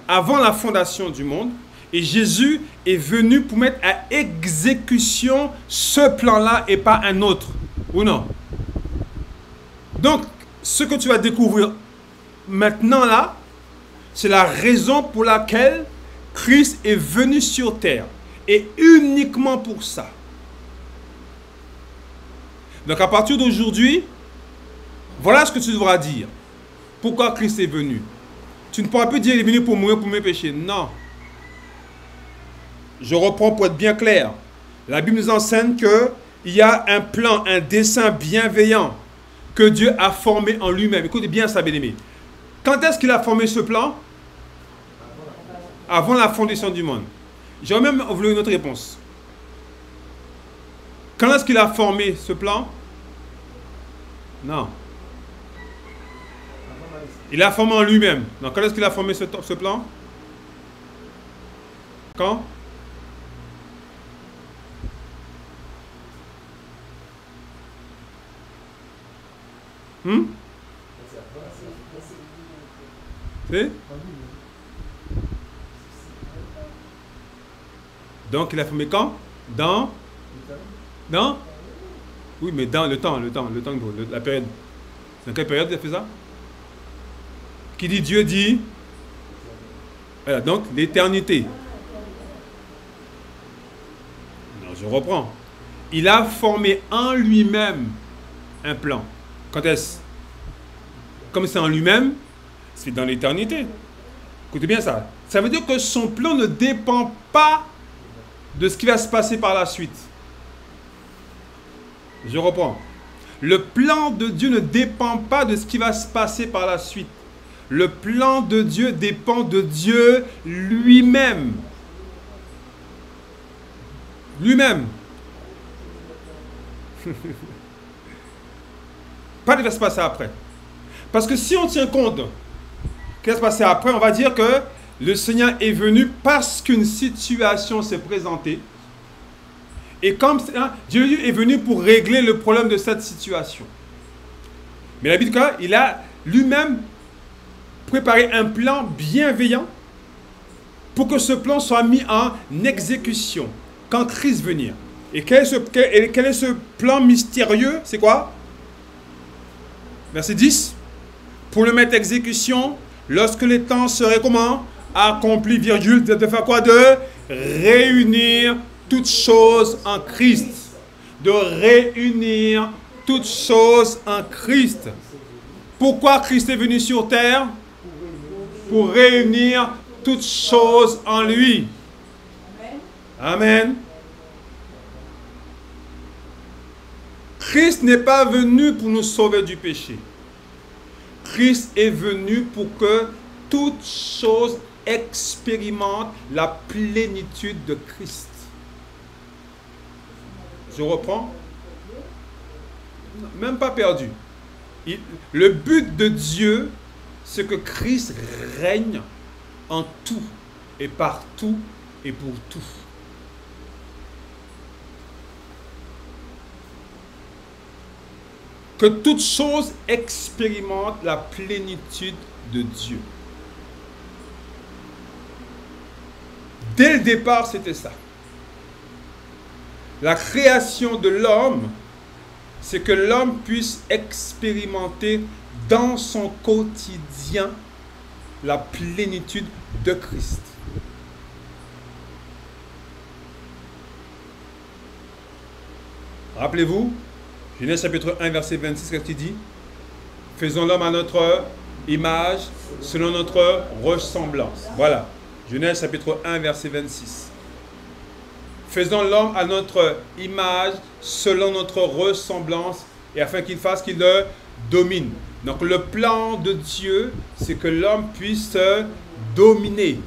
avant la fondation du monde. Et Jésus est venu pour mettre à exécution ce plan-là et pas un autre. Ou non? Donc, ce que tu vas découvrir maintenant là, c'est la raison pour laquelle Christ est venu sur terre. Et uniquement pour ça. Donc, à partir d'aujourd'hui, voilà ce que tu devras dire. Pourquoi Christ est venu? Tu ne pourras plus dire qu'il est venu pour mourir pour mes péchés. Non. Je reprends pour être bien clair. La Bible nous enseigne qu'il y a un plan, un dessein bienveillant que Dieu a formé en lui-même. Écoutez bien ça, bien-aimé. Quand est-ce qu'il a formé ce plan? Avant la fondation du monde. J'ai même voulu une autre réponse. Quand est-ce qu'il a formé ce plan? Non. Il a formé en lui-même. Donc, quand est-ce qu'il a formé ce plan? Quand? C'est? Donc, il a formé quand? Dans? Oui, mais dans le temps, la période. Dans quelle période il a fait ça? Qui dit Dieu dit? Voilà, donc l'éternité. Non, je reprends. Il a formé en lui-même un plan. Quand est-ce? Comme c'est en lui-même, c'est dans l'éternité. Écoutez bien ça. Ça veut dire que son plan ne dépend pas de ce qui va se passer par la suite. Je reprends. Le plan de Dieu ne dépend pas de ce qui va se passer par la suite. Le plan de Dieu dépend de Dieu lui-même. Lui-même. Pas ce qui va se passer après. Parce que si on tient compte ce qui va se passer après, on va dire que le Seigneur est venu parce qu'une situation s'est présentée. Et comme Dieu est venu pour régler le problème de cette situation. Mais la Bible, il a lui-même préparé un plan bienveillant pour que ce plan soit mis en exécution quand Christ venir. Et quel est ce plan mystérieux? C'est quoi? Verset 10. Pour le mettre en exécution, lorsque les temps seraient comment? Accomplis, virgule, de faire quoi? De réunir toutes choses en Christ. De réunir toutes choses en Christ. Pourquoi Christ est venu sur terre? Pour réunir toutes choses en lui. Amen. Christ n'est pas venu pour nous sauver du péché. Christ est venu pour que toutes choses expérimentent la plénitude de Christ. Je reprends. Même pas perdu. Le but de Dieu, c'est que Christ règne en tout et partout et pour tout. Que toute chose expérimente la plénitude de Dieu. Dès le départ, c'était ça. La création de l'homme, c'est que l'homme puisse expérimenter dans son quotidien la plénitude de Christ. Rappelez-vous, Genèse chapitre 1, verset 26, qu'est-ce qu'il dit? Faisons l'homme à notre image, selon notre ressemblance. Voilà. Genèse chapitre 1, verset 26. Faisons l'homme à notre image, selon notre ressemblance, et afin qu'il fasse qu'il le domine. Donc le plan de Dieu, c'est que l'homme puisse dominer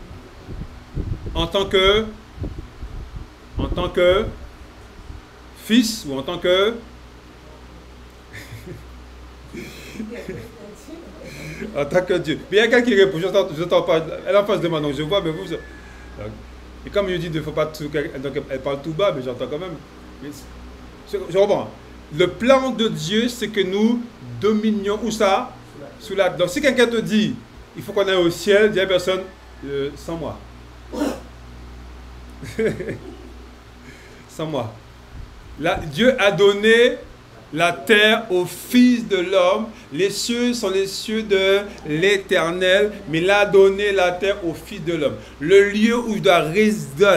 en tant que fils ou en tant que En tant que Dieu. Mais il y a quelqu'un qui répond, je n'entends pas. Elle est en face de moi, donc je vois, mais vous. Et comme il dit, il ne faut pas tout. Donc elle parle tout bas, mais j'entends quand même. Mais je reprends. Le plan de Dieu, c'est que nous dominions. Où ça? Sous la. Donc si quelqu'un te dit, il faut qu'on aille au ciel, dis à la personne, sans moi. Sans moi. Là, Dieu a donné la terre au Fils de l'homme. Les cieux sont les cieux de l'Éternel, mais il a donné la terre au Fils de l'homme. Le lieu où il doit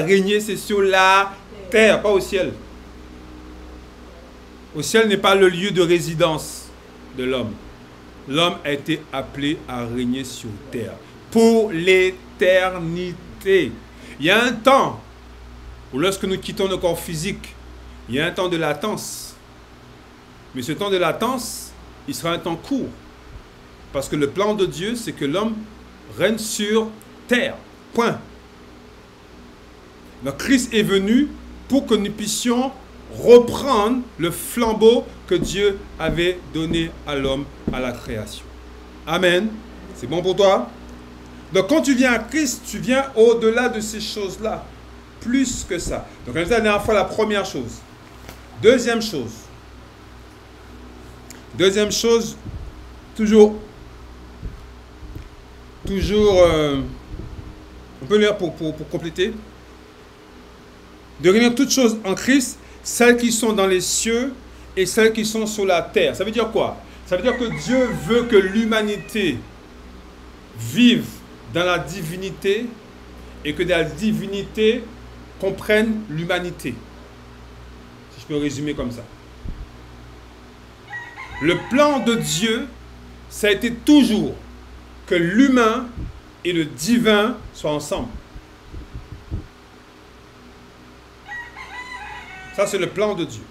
régner, c'est sur la terre, pas au ciel. Au ciel n'est pas le lieu de résidence de l'homme. L'homme a été appelé à régner sur terre pour l'éternité. Il y a un temps où lorsque nous quittons le corps physique, il y a un temps de latence. Mais ce temps de latence, il sera un temps court. Parce que le plan de Dieu, c'est que l'homme règne sur terre. Point. Donc Christ est venu pour que nous puissions reprendre le flambeau que Dieu avait donné à l'homme à la création. Amen. C'est bon pour toi? Donc quand tu viens à Christ, tu viens au-delà de ces choses-là. Plus que ça. Donc on a dit la dernière fois la première chose. Deuxième chose, toujours, on peut lire pour compléter. De réunir toutes choses en Christ, celles qui sont dans les cieux et celles qui sont sur la terre. Ça veut dire quoi? Ça veut dire que Dieu veut que l'humanité vive dans la divinité et que la divinité comprenne l'humanité. Si je peux résumer comme ça. Le plan de Dieu, ça a été toujours que l'humain et le divin soient ensemble. Ça, c'est le plan de Dieu.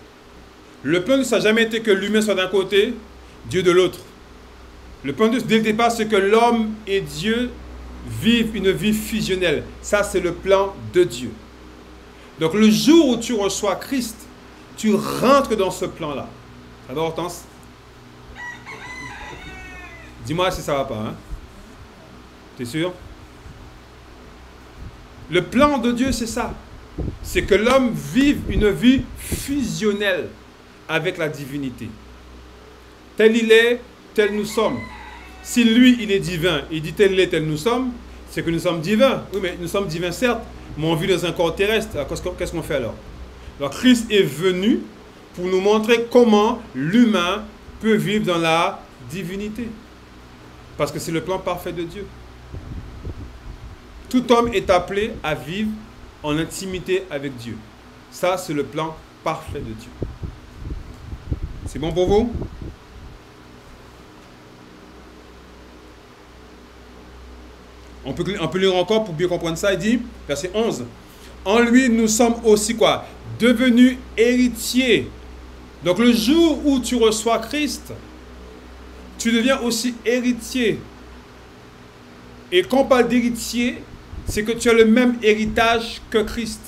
Le plan de Dieu, ça n'a jamais été que l'humain soit d'un côté, Dieu de l'autre. Le plan de Dieu, dès le départ, c'est que l'homme et Dieu vivent une vie fusionnelle. Ça, c'est le plan de Dieu. Donc, le jour où tu reçois Christ, tu rentres dans ce plan-là. Ça va, Hortense? Dis-moi si ça ne va pas. Hein? T'es sûr? Le plan de Dieu, c'est ça. C'est que l'homme vive une vie fusionnelle avec la divinité. Tel il est, tel nous sommes. Si lui, il est divin, il dit tel il est, tel nous sommes, c'est que nous sommes divins. Oui, mais nous sommes divins, certes, mais on vit dans un corps terrestre. Qu'est-ce qu'on fait alors? Alors, Christ est venu pour nous montrer comment l'humain peut vivre dans la divinité. Parce que c'est le plan parfait de Dieu. Tout homme est appelé à vivre en intimité avec Dieu. Ça, c'est le plan parfait de Dieu. C'est bon pour vous? On peut lire encore pour bien comprendre ça. Il dit, verset 11, « En lui, nous sommes aussi quoi? Devenus héritiers. » Donc, le jour où tu reçois Christ, tu deviens aussi héritier. Et quand on parle d'héritier, c'est que tu as le même héritage que Christ.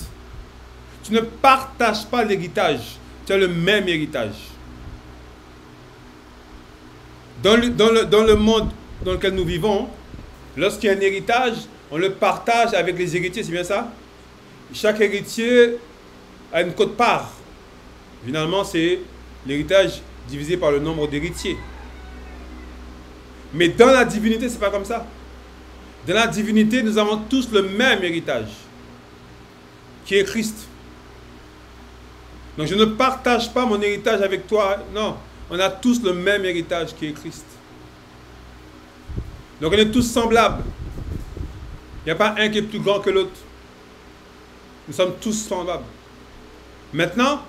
Tu ne partages pas l'héritage, tu as le même héritage. Dans le monde dans lequel nous vivons, lorsqu'il y a un héritage, on le partage avec les héritiers, c'est bien ça? Chaque héritier a une quote-part. Finalement, c'est l'héritage divisé par le nombre d'héritiers. Mais dans la divinité, ce n'est pas comme ça. Dans la divinité, nous avons tous le même héritage, qui est Christ. Donc je ne partage pas mon héritage avec toi. Non, on a tous le même héritage qui est Christ. Donc on est tous semblables. Il n'y a pas un qui est plus grand que l'autre. Nous sommes tous semblables. Maintenant,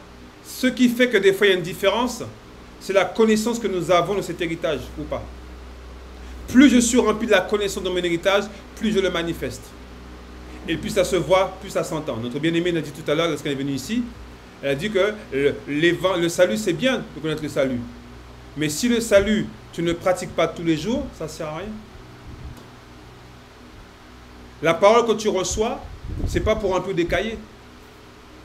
ce qui fait que des fois il y a une différence, c'est la connaissance que nous avons de cet héritage ou pas. Plus je suis rempli de la connaissance de mon héritage, plus je le manifeste. Et plus ça se voit, plus ça s'entend. Notre bien-aimée l'a dit tout à l'heure lorsqu'elle est venue ici. Elle a dit que le salut, c'est bien de connaître le salut. Mais si le salut, tu ne le pratiques pas tous les jours, ça ne sert à rien. La parole que tu reçois, ce n'est pas pour remplir des cahiers.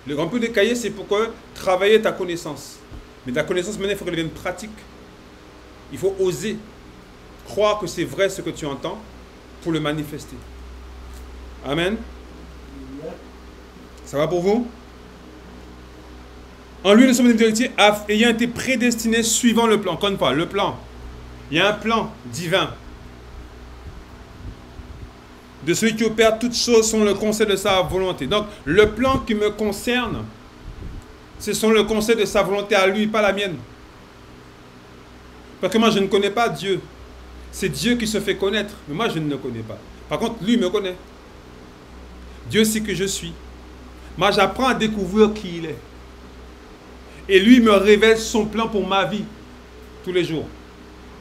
Le remplir des cahiers, c'est pour travailler ta connaissance. Mais ta connaissance, maintenant, il faut qu'elle devienne pratique. Il faut oser croire que c'est vrai ce que tu entends pour le manifester. Amen. Ça va pour vous? En lui, nous sommes des héritiers ayant été prédestinés suivant le plan. Encore une fois, le plan. Il y a un plan divin. De celui qui opère toutes choses selon le conseil de sa volonté. Donc, le plan qui me concerne, ce sont le conseil de sa volonté à lui, pas la mienne. Parce que moi, je ne connais pas Dieu. C'est Dieu qui se fait connaître, mais moi, je ne le connais pas. Par contre, lui me connaît. Dieu sait que je suis. Moi, j'apprends à découvrir qui il est. Et lui me révèle son plan pour ma vie, tous les jours.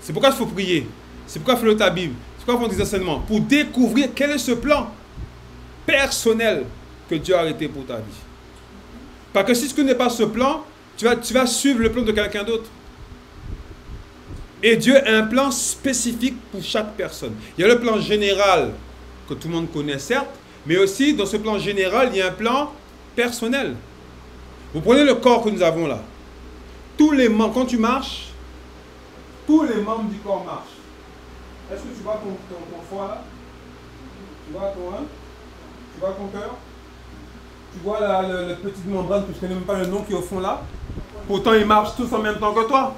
C'est pourquoi il faut prier. C'est pourquoi il faut lire ta Bible. C'est pourquoi il faut des enseignements. Pour découvrir quel est ce plan personnel que Dieu a arrêté pour ta vie. Parce que si tu ne connais pas ce plan, tu vas suivre le plan de quelqu'un d'autre. Et Dieu a un plan spécifique pour chaque personne. Il y a le plan général que tout le monde connaît, certes, mais aussi dans ce plan général, il y a un plan personnel. Vous prenez le corps que nous avons là. Tous les membres, quand tu marches, tous les membres du corps marchent. Est-ce que tu vois ton foie là? Tu vois tu vois ton cœur? Tu vois le petit membrane que je ne connais même pas le nom qui est au fond là? Pourtant, ils marchent tous en même temps que toi.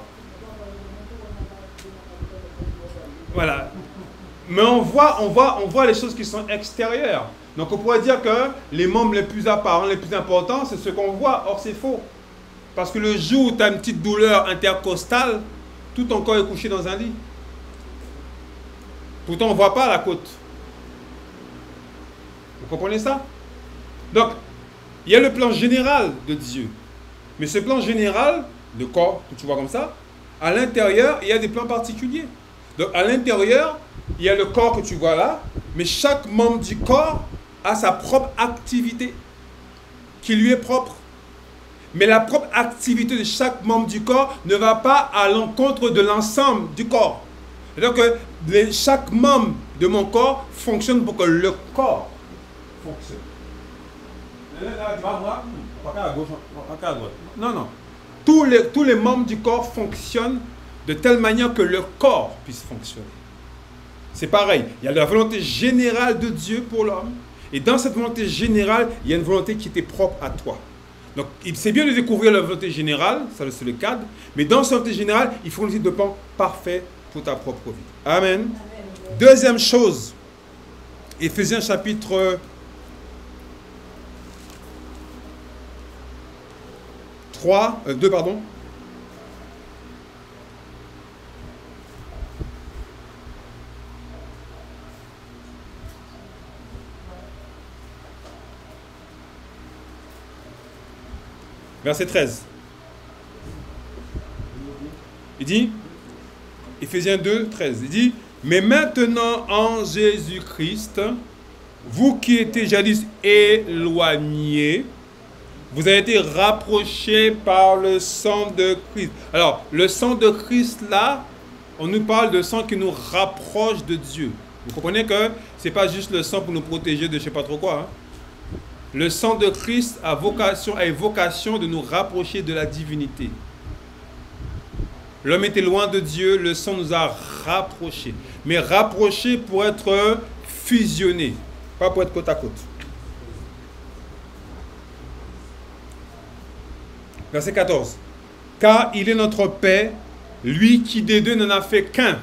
Voilà. Mais on voit les choses qui sont extérieures. Donc on pourrait dire que les membres les plus apparents, les plus importants, c'est ce qu'on voit. Or c'est faux. Parce que le jour où tu as une petite douleur intercostale, tout ton corps est couché dans un lit. Pourtant on ne voit pas la côte. Vous comprenez ça? Donc, il y a le plan général de Dieu. Mais ce plan général, de corps, que tu vois comme ça, à l'intérieur, il y a des plans particuliers. Donc à l'intérieur, il y a le corps que tu vois là, mais chaque membre du corps a sa propre activité qui lui est propre. Mais la propre activité de chaque membre du corps ne va pas à l'encontre de l'ensemble du corps. C'est-à-dire que chaque membre de mon corps fonctionne pour que le corps fonctionne. Pas à gauche, pas à droite. Non, non. Tous les membres du corps fonctionnent de telle manière que le corps puisse fonctionner. C'est pareil. Il y a la volonté générale de Dieu pour l'homme. Et dans cette volonté générale, il y a une volonté qui était propre à toi. Donc, c'est bien de découvrir la volonté générale, ça c'est le cadre. Mais dans cette volonté générale, il faut un type de plan parfait pour ta propre vie. Amen. Amen. Deuxième chose, Éphésiens chapitre 2, pardon. Verset 13. Il dit, Éphésiens 2, 13, il dit, « Mais maintenant en Jésus-Christ, vous qui étiez jadis éloignés, vous avez été rapprochés par le sang de Christ. » Alors, le sang de Christ, là, on nous parle de sang qui nous rapproche de Dieu. Vous comprenez que ce n'est pas juste le sang pour nous protéger de je ne sais pas trop quoi. Hein? Le sang de Christ a vocation de nous rapprocher de la divinité. L'homme était loin de Dieu, le sang nous a rapprochés. Mais rapprochés pour être fusionnés, pas pour être côte à côte. Verset 14. Car il est notre paix, lui qui des deux n'en a fait qu'un,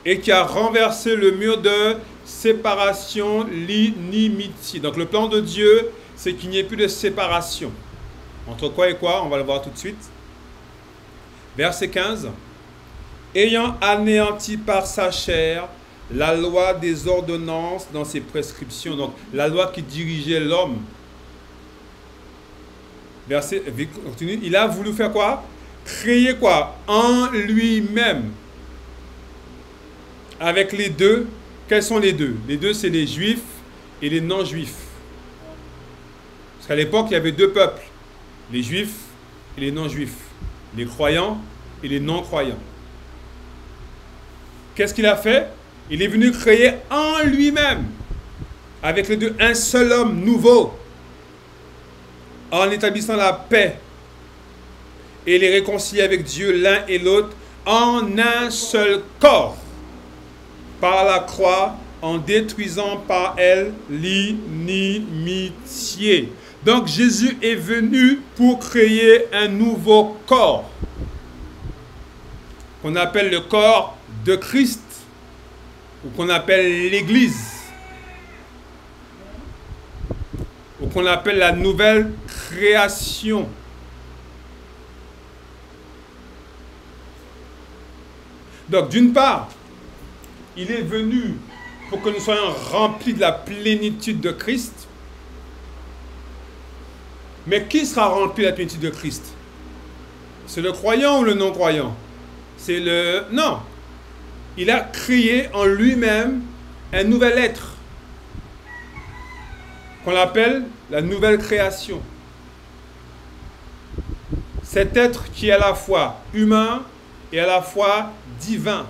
et qui a renversé le mur de séparation, l'inimitié. Donc le plan de Dieu, c'est qu'il n'y ait plus de séparation. Entre quoi et quoi? On va le voir tout de suite. Verset 15. Ayant anéanti par sa chair la loi des ordonnances dans ses prescriptions. Donc la loi qui dirigeait l'homme. Verset, continue. Il a voulu faire quoi? Créer quoi? En lui-même. Avec les deux. Quels sont les deux? Les deux, c'est les juifs et les non-juifs. Parce qu'à l'époque, il y avait deux peuples. Les juifs et les non-juifs. Les croyants et les non-croyants. Qu'est-ce qu'il a fait? Il est venu créer en lui-même, avec les deux, un seul homme nouveau, en établissant la paix et les réconcilier avec Dieu l'un et l'autre en un seul corps par la croix, en détruisant par elle l'inimitié. Donc Jésus est venu pour créer un nouveau corps, qu'on appelle le corps de Christ, ou qu'on appelle l'Église, ou qu'on appelle la nouvelle création. Donc d'une part, il est venu pour que nous soyons remplis de la plénitude de Christ. Mais qui sera rempli de la plénitude de Christ? C'est le croyant ou le non-croyant? C'est le... Non. Il a créé en lui-même un nouvel être qu'on appelle la nouvelle création. Cet être qui est à la fois humain et à la fois divin.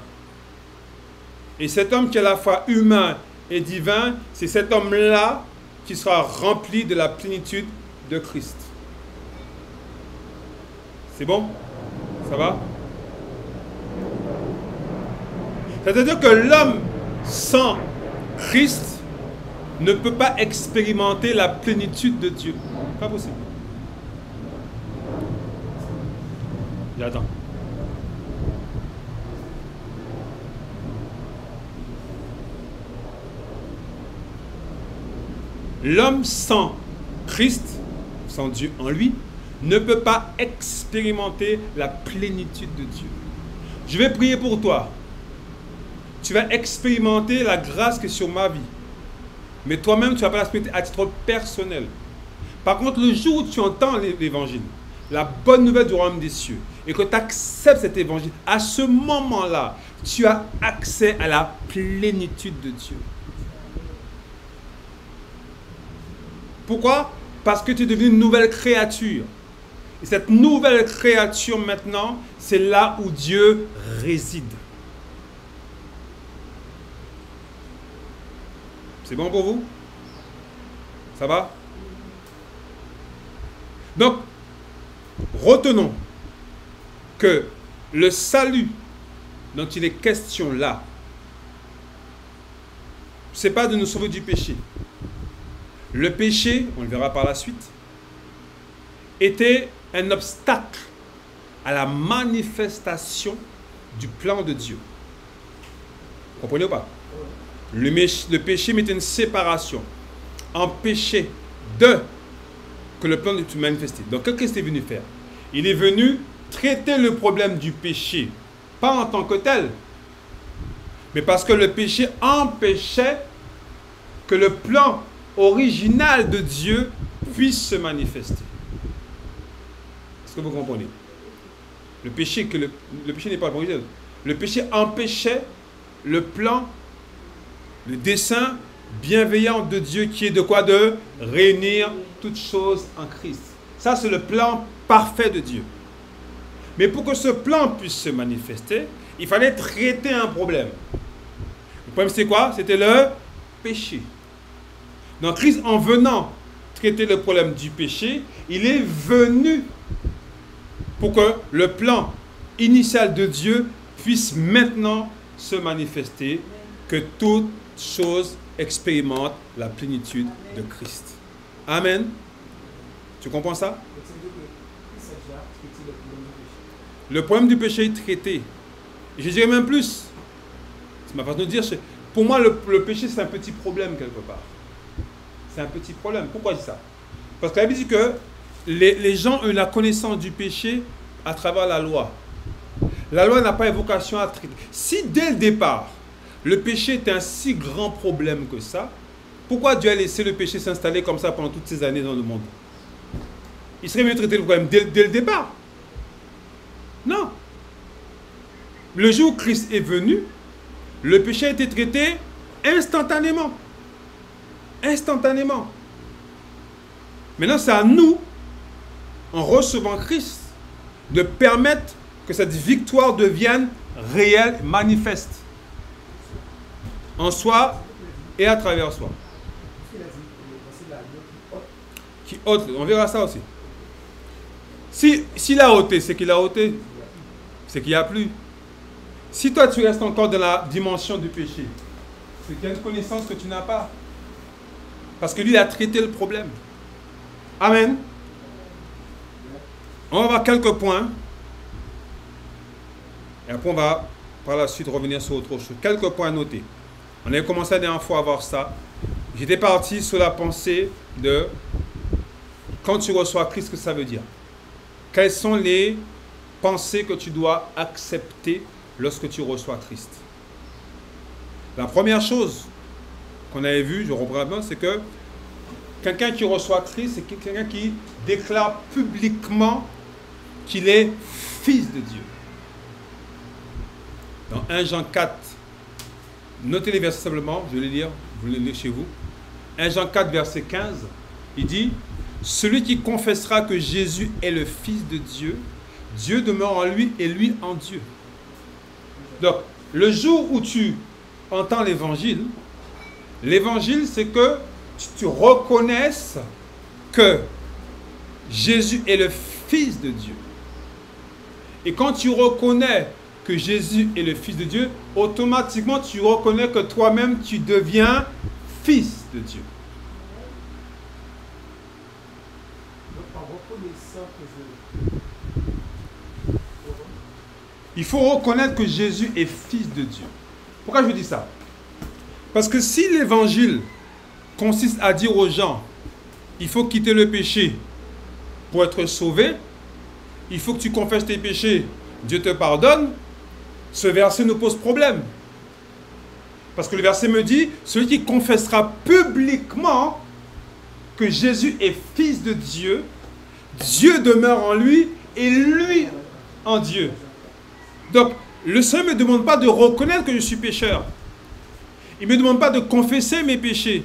Et cet homme qui est à la fois humain et divin, c'est cet homme-là qui sera rempli de la plénitude de Christ. C'est bon? Ça va? C'est-à-dire que l'homme sans Christ ne peut pas expérimenter la plénitude de Dieu. Pas possible. J'attends. L'homme sans Christ, sans Dieu en lui, ne peut pas expérimenter la plénitude de Dieu. Je vais prier pour toi. Tu vas expérimenter la grâce qui est sur ma vie. Mais toi-même, tu ne vas pas l'expérimenter à titre personnel. Par contre, le jour où tu entends l'évangile, la bonne nouvelle du royaume des cieux, et que tu acceptes cet évangile, à ce moment-là, tu as accès à la plénitude de Dieu. Pourquoi? Parce que tu es devenu une nouvelle créature. Et cette nouvelle créature maintenant, c'est là où Dieu réside. C'est bon pour vous? Ça va? Donc, retenons que le salut dont il est question là, ce n'est pas de nous sauver du péché. Le péché, on le verra par la suite, était un obstacle à la manifestation du plan de Dieu. Vous comprenez ou pas? Le péché mettait une séparation, empêchait que le plan de Dieu manifesté. Donc, qu'est-ce qu'il est venu faire? Il est venu traiter le problème du péché, pas en tant que tel, mais parce que le péché empêchait que le plan original de Dieu puisse se manifester. Est-ce que vous comprenez? Le péché n'est pas original. Le péché empêchait le plan, le dessein bienveillant de Dieu qui est de quoi? De réunir toutes choses en Christ. Ça, c'est le plan parfait de Dieu. Mais pour que ce plan puisse se manifester, il fallait traiter un problème. Le problème, c'est quoi? C'était le péché. Donc Christ, en venant traiter le problème du péché, il est venu pour que le plan initial de Dieu puisse maintenant se manifester, que toute chose expérimente la plénitude de Christ. Amen. Tu comprends ça? Le problème du péché est traité. Et je dirais même plus. C'est ma façon de dire. Pour moi, le péché, c'est un petit problème quelque part. C'est un petit problème. Pourquoi je dis ça? Parce que la Bible dit que les gens ont eu la connaissance du péché à travers la loi. La loi n'a pas vocation à traiter. Si dès le départ, le péché était un si grand problème que ça, pourquoi Dieu a laissé le péché s'installer comme ça pendant toutes ces années dans le monde? Il serait mieux traiter le problème dès le départ. Non. Le jour où Christ est venu, le péché a été traité instantanément. Instantanément. Maintenant, c'est à nous, en recevant Christ, de permettre que cette victoire devienne réelle, manifeste. En soi et à travers soi. Qui ôte, on verra ça aussi. S'il a ôté, c'est qu'il a ôté. C'est qu'il n'y a plus. Si toi, tu restes encore dans la dimension du péché, c'est qu'il y a une connaissance que tu n'as pas. Parce que lui, il a traité le problème. Amen. On va voir quelques points. Et après, on va par la suite revenir sur autre chose. Quelques points à noter. On avait commencé la dernière fois à voir ça. J'étais parti sur la pensée de quand tu reçois Christ, qu'est-ce que ça veut dire? Quelles sont les pensées que tu dois accepter lorsque tu reçois Christ? La première chose qu'on avait vue, je reprends bien, c'est que quelqu'un qui reçoit Christ, c'est quelqu'un qui déclare publiquement qu'il est fils de Dieu. Dans 1 Jean 4, notez les versets simplement, je vais les lire, vous les lisez chez vous. 1 Jean 4, verset 15, il dit « Celui qui confessera que Jésus est le Fils de Dieu, Dieu demeure en lui et lui en Dieu. » Donc, le jour où tu entends l'évangile, c'est que tu reconnaisses que Jésus est le Fils de Dieu. Et quand tu reconnais que Jésus est le Fils de Dieu, automatiquement tu reconnais que toi-même tu deviens Fils de Dieu. Il faut reconnaître que Jésus est Fils de Dieu. Pourquoi je dis ça? Parce que si l'évangile consiste à dire aux gens, il faut quitter le péché pour être sauvé, il faut que tu confesses tes péchés, Dieu te pardonne, ce verset nous pose problème. Parce que le verset me dit, celui qui confessera publiquement que Jésus est Fils de Dieu, Dieu demeure en lui et lui en Dieu. Donc, le Seigneur ne me demande pas de reconnaître que je suis pécheur. Il ne me demande pas de confesser mes péchés.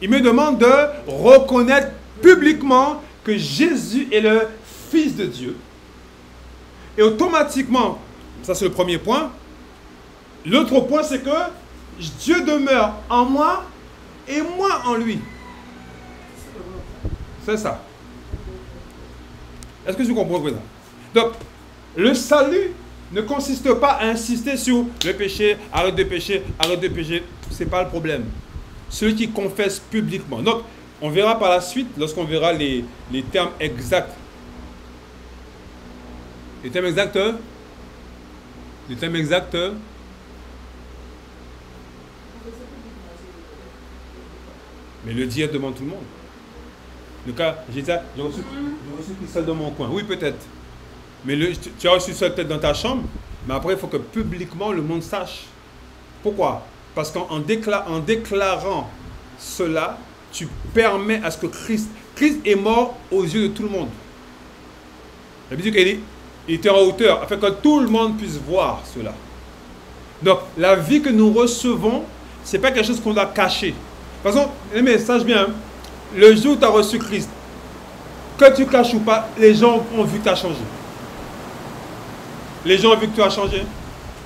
Il me demande de reconnaître publiquement que Jésus est le Fils de Dieu. Et automatiquement, ça c'est le premier point. L'autre point, c'est que Dieu demeure en moi et moi en lui. C'est ça. Est-ce que tu comprends ça? Donc, le salut ne consiste pas à insister sur le péché, arrête de pécher, ce n'est pas le problème. Celui qui confesse publiquement. Donc, on verra par la suite, lorsqu'on verra les termes exacts. Les termes exacts. Les termes exacts. Mais le dire devant tout le monde. Le cas, j'ai reçu Christelle dans mon coin. Oui, peut-être. Mais tu as reçu ça peut-être dans ta chambre, mais après, il faut que publiquement le monde sache. Pourquoi? Parce qu'en déclarant cela, tu permets à ce que Christ est mort aux yeux de tout le monde. La Bible dit qu'il était en hauteur, afin que tout le monde puisse voir cela. Donc, la vie que nous recevons, ce n'est pas quelque chose qu'on doit cacher. De toute façon, mais sache bien, le jour où tu as reçu Christ, que tu caches ou pas, les gens ont vu que tu as changé. Les gens ont vu que tu as changé.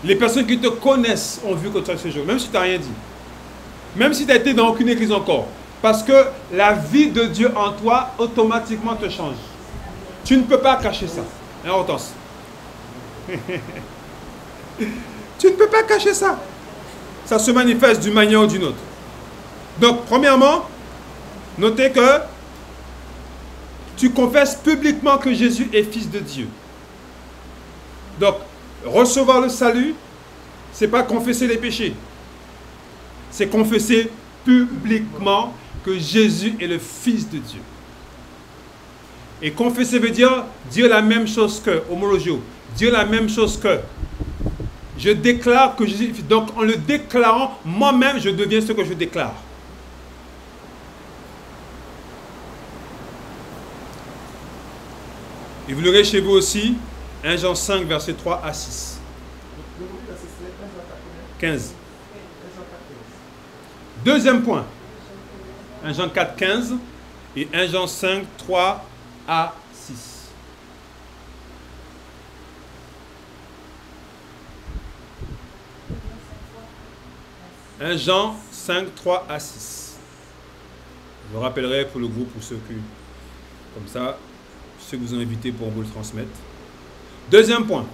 Les personnes qui te connaissent ont vu que tu as changé, même si tu n'as rien dit. Même si tu n'as été dans aucune église encore. Parce que la vie de Dieu en toi, automatiquement te change. Tu ne peux pas cacher ça. Hein, Hortense? Tu ne peux pas cacher ça. Ça se manifeste d'une manière ou d'une autre. Donc, premièrement, notez que tu confesses publiquement que Jésus est Fils de Dieu. Donc, recevoir le salut, ce n'est pas confesser les péchés. C'est confesser publiquement que Jésus est le Fils de Dieu. Et confesser veut dire la même chose que, homologio, dire la même chose que. Je déclare que Jésus, donc en le déclarant, moi-même, je deviens ce que je déclare. Et vous l'aurez chez vous aussi, 1 Jean 5, verset 3 à 6. 15. Deuxième point. 1 Jean 4, 15 et 1 Jean 5, 3 à 6. « 1 Jean 5, 3 à 6. Je rappellerai pour le groupe, pour ceux qui, comme ça, ceux que vous ont invités pour vous le transmettre. Deuxième point.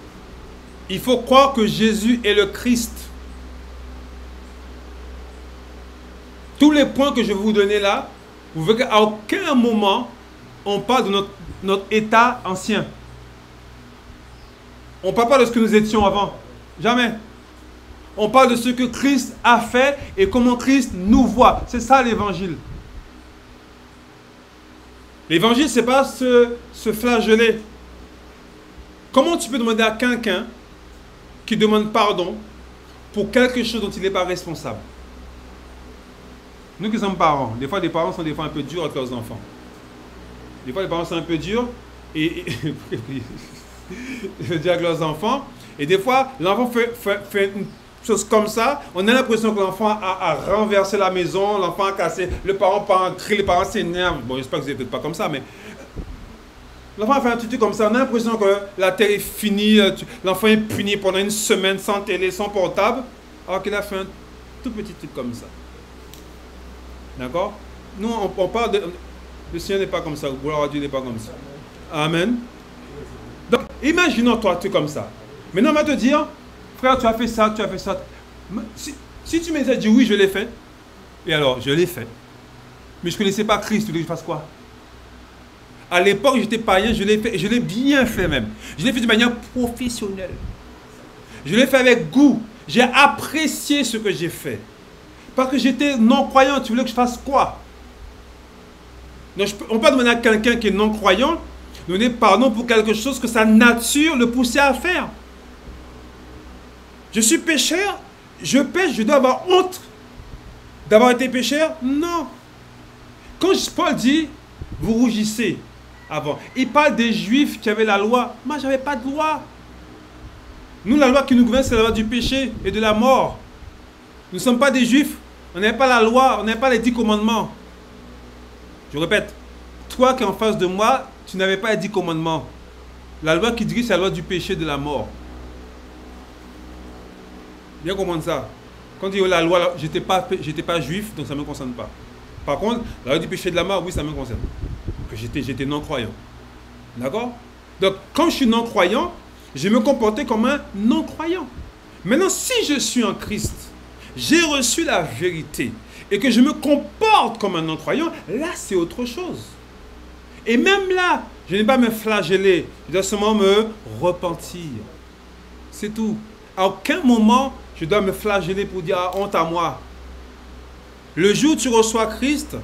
Il faut croire que Jésus est le Christ. Tous les points que je vais vous donner là, vous verrez qu'à aucun moment, on parle de notre état ancien. On ne parle pas de ce que nous étions avant. Jamais. On parle de ce que Christ a fait et comment Christ nous voit. C'est ça l'évangile. L'évangile, ce n'est pas se flageller. Comment tu peux demander à quelqu'un qui demande pardon pour quelque chose dont il n'est pas responsable? Nous qui sommes parents, des fois les parents sont des fois un peu durs avec leurs enfants. Des fois les parents sont un peu durs et je dis avec leurs enfants. Et des fois l'enfant fait une chose comme ça, on a l'impression que l'enfant a renversé la maison, l'enfant a cassé, le parent part en cri, les parents s'énervent. Bon, j'espère que vous n'êtes peut-être pas comme ça, mais l'enfant a fait un truc comme ça, on a l'impression que la terre est finie, l'enfant est puni pendant une semaine sans télé, sans portable, alors qu'il a fait un tout petit truc comme ça. D'accord? Nous, on parle de... Le Seigneur n'est pas comme ça, gloire à Dieu n'est pas comme ça. Amen. Donc, imaginons toi, tu es comme ça. Maintenant, on va te dire, frère, tu as fait ça, tu as fait ça. Si tu m'as dit oui, je l'ai fait, et alors, je l'ai fait. Mais je ne connaissais pas Christ, tu veux que je fasse quoi? À l'époque, j'étais païen, je l'ai fait, et je l'ai bien fait même. Je l'ai fait de manière professionnelle. Je l'ai fait avec goût. J'ai apprécié ce que j'ai fait. Parce que j'étais non-croyant, tu voulais que je fasse quoi? Donc, on peut pas demander à quelqu'un qui est non-croyant, donner pardon pour quelque chose que sa nature le poussait à faire. Je suis pécheur, je pêche, je dois avoir honte d'avoir été pécheur? Non. Quand Paul dit, vous rougissez avant, il parle des Juifs qui avaient la loi. Moi, je n'avais pas de loi. Nous, la loi qui nous gouverne, c'est la loi du péché et de la mort. Nous ne sommes pas des Juifs. On n'avait pas la loi, on n'avait pas les 10 commandements. Je répète, toi qui es en face de moi, tu n'avais pas les 10 commandements. La loi qui dirige, c'est la loi du péché et de la mort. Bien comprendre ça. Quand on dit la loi, j'étais pas juif, donc ça ne me concerne pas. Par contre, la loi du péché et de la mort, oui, ça me concerne. Que j'étais non-croyant. D'accord? Donc, quand je suis non-croyant, je me comportais comme un non-croyant. Maintenant, si je suis en Christ, j'ai reçu la vérité et que je me comporte comme un non-croyant, là, c'est autre chose. Et même là, je n'ai pas à me flageller, je dois seulement me repentir. C'est tout. À aucun moment, je dois me flageller pour dire ah, honte à moi. Le jour où tu reçois Christ,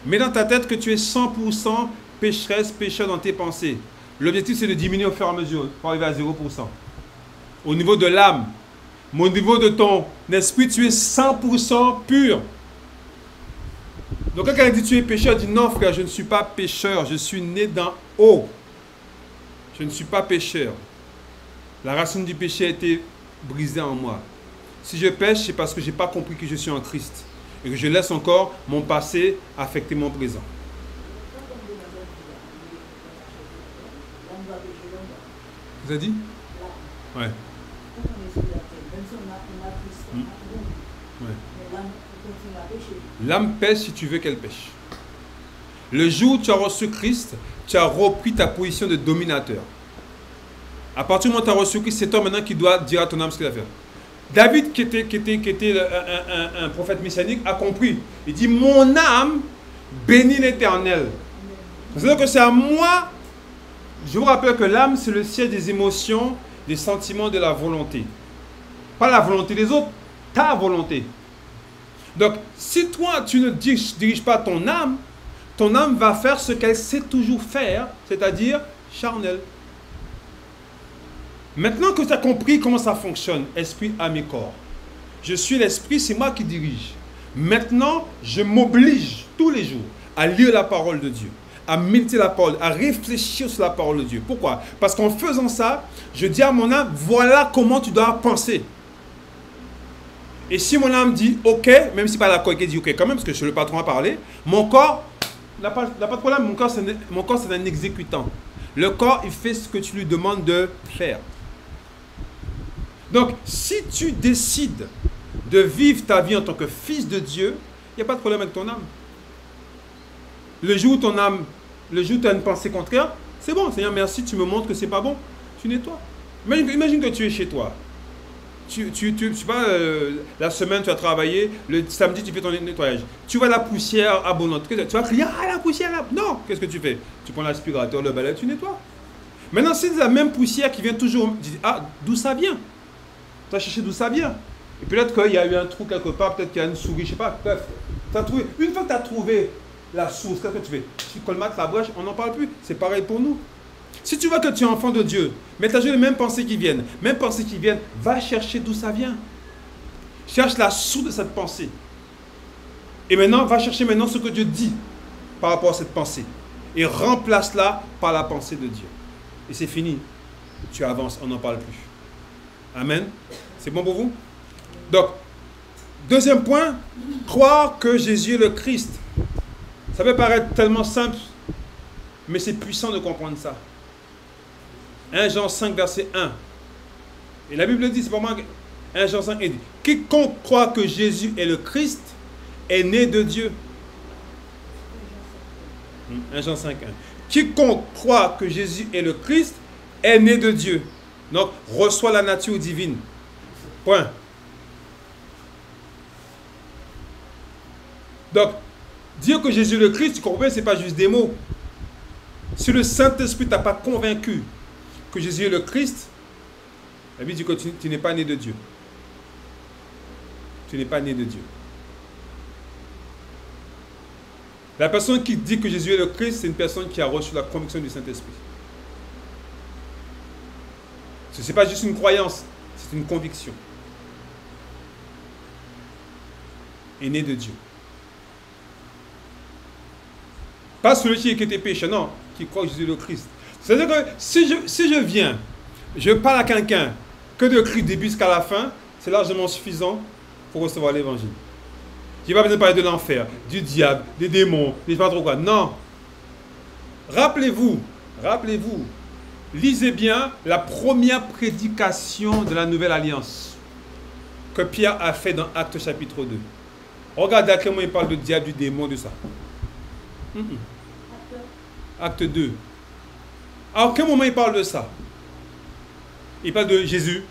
mets dans ta tête que tu es 100% pécheresse, pécheur dans tes pensées. L'objectif, c'est de diminuer au fur et à mesure pour arriver à 0%. Au niveau de l'âme, au niveau de ton esprit, tu es 100% pur. Donc quand quelqu'un dit tu es pécheur, dit non frère, je ne suis pas pécheur, je suis né d'en haut. Je ne suis pas pécheur. La racine du péché a été brisée en moi. Si je pêche, c'est parce que je n'ai pas compris que je suis en Christ. Et que je laisse encore mon passé affecter mon présent. Vous avez dit? Ouais. L'âme pêche si tu veux qu'elle pêche. Le jour où tu as reçu Christ, tu as repris ta position de dominateur. À partir du moment où tu as reçu Christ, c'est toi maintenant qui dois dire à ton âme ce qu'il a fait. David, qui était un prophète messianique, a compris. Il dit, mon âme bénit l'Éternel. C'est-à-dire que c'est à moi. Je vous rappelle que l'âme, c'est le siège des émotions, des sentiments, de la volonté. Pas la volonté des autres, ta volonté. Donc, si toi, tu ne diriges pas ton âme va faire ce qu'elle sait toujours faire, c'est-à-dire charnel. Maintenant que tu as compris comment ça fonctionne, esprit, âme et corps, je suis l'esprit, c'est moi qui dirige. Maintenant, je m'oblige tous les jours à lire la parole de Dieu, à méditer la parole, à réfléchir sur la parole de Dieu. Pourquoi? Parce qu'en faisant ça, je dis à mon âme, voilà comment tu dois penser. Et si mon âme dit OK, même si pas la corps qui dit OK quand même, parce que le patron a parlé, mon corps n'a pas de problème, mon corps c'est un exécutant. Le corps, il fait ce que tu lui demandes de faire. Donc, si tu décides de vivre ta vie en tant que fils de Dieu, il n'y a pas de problème avec ton âme. Le jour où tu as une pensée contraire, c'est bon, Seigneur, merci, tu me montres que c'est pas bon, tu nettoies. Imagine que tu es chez toi. Tu sais pas, la semaine tu as travaillé, le samedi tu fais ton nettoyage. Tu vois la poussière abondante. Tu vas crier, ah la poussière là. Non, qu'est-ce que tu fais? Tu prends l'aspirateur, le balai, tu nettoies. Maintenant, c'est la même poussière qui vient toujours. Tu dis, ah, d'où ça vient? Tu as cherché d'où ça vient. Et peut-être qu'il y a eu un trou quelque part, peut-être qu'il y a une souris, je sais pas. Bref, une fois que tu as trouvé la source, qu'est-ce que tu fais? Tu colmates la brèche, on n'en parle plus. C'est pareil pour nous. Si tu vois que tu es enfant de Dieu, mais tu as les mêmes pensées qui viennent, va chercher d'où ça vient. Cherche la source de cette pensée. Et maintenant, va chercher maintenant ce que Dieu dit par rapport à cette pensée. Et remplace-la par la pensée de Dieu. Et c'est fini. Tu avances, on n'en parle plus. Amen. C'est bon pour vous? Donc, deuxième point, croire que Jésus est le Christ. Ça peut paraître tellement simple, mais c'est puissant de comprendre ça. 1 Jean 5, verset 1. Et la Bible dit, c'est pas moi, 1 Jean 5, il dit, quiconque croit que Jésus est le Christ est né de Dieu. 1 Jean 5, 1. Quiconque croit que Jésus est le Christ est né de Dieu. Donc, reçoit la nature divine. Point. Donc, dire que Jésus est le Christ, tu comprends, ce n'est pas juste des mots. Si le Saint-Esprit ne t'a pas convaincu que Jésus est le Christ, la Bible dit que tu n'es pas né de Dieu. Tu n'es pas né de Dieu. La personne qui dit que Jésus est le Christ, c'est une personne qui a reçu la conviction du Saint-Esprit. Ce n'est pas juste une croyance, c'est une conviction. Et né de Dieu. Pas celui qui était péché, non, qui croit que Jésus est le Christ. C'est-à-dire que si je viens, je parle à quelqu'un que de Christ du début jusqu'à la fin, c'est largement suffisant pour recevoir l'évangile. Je n'ai pas besoin de parler de l'enfer, du diable, des démons, je ne sais pas trop quoi. Non. Rappelez-vous, lisez bien la première prédication de la Nouvelle Alliance que Pierre a fait dans Actes chapitre 2. Regardez à quel moment il parle de diable, du démon, de ça. Acte 2. À quel moment il parle de ça? Il parle de Jésus.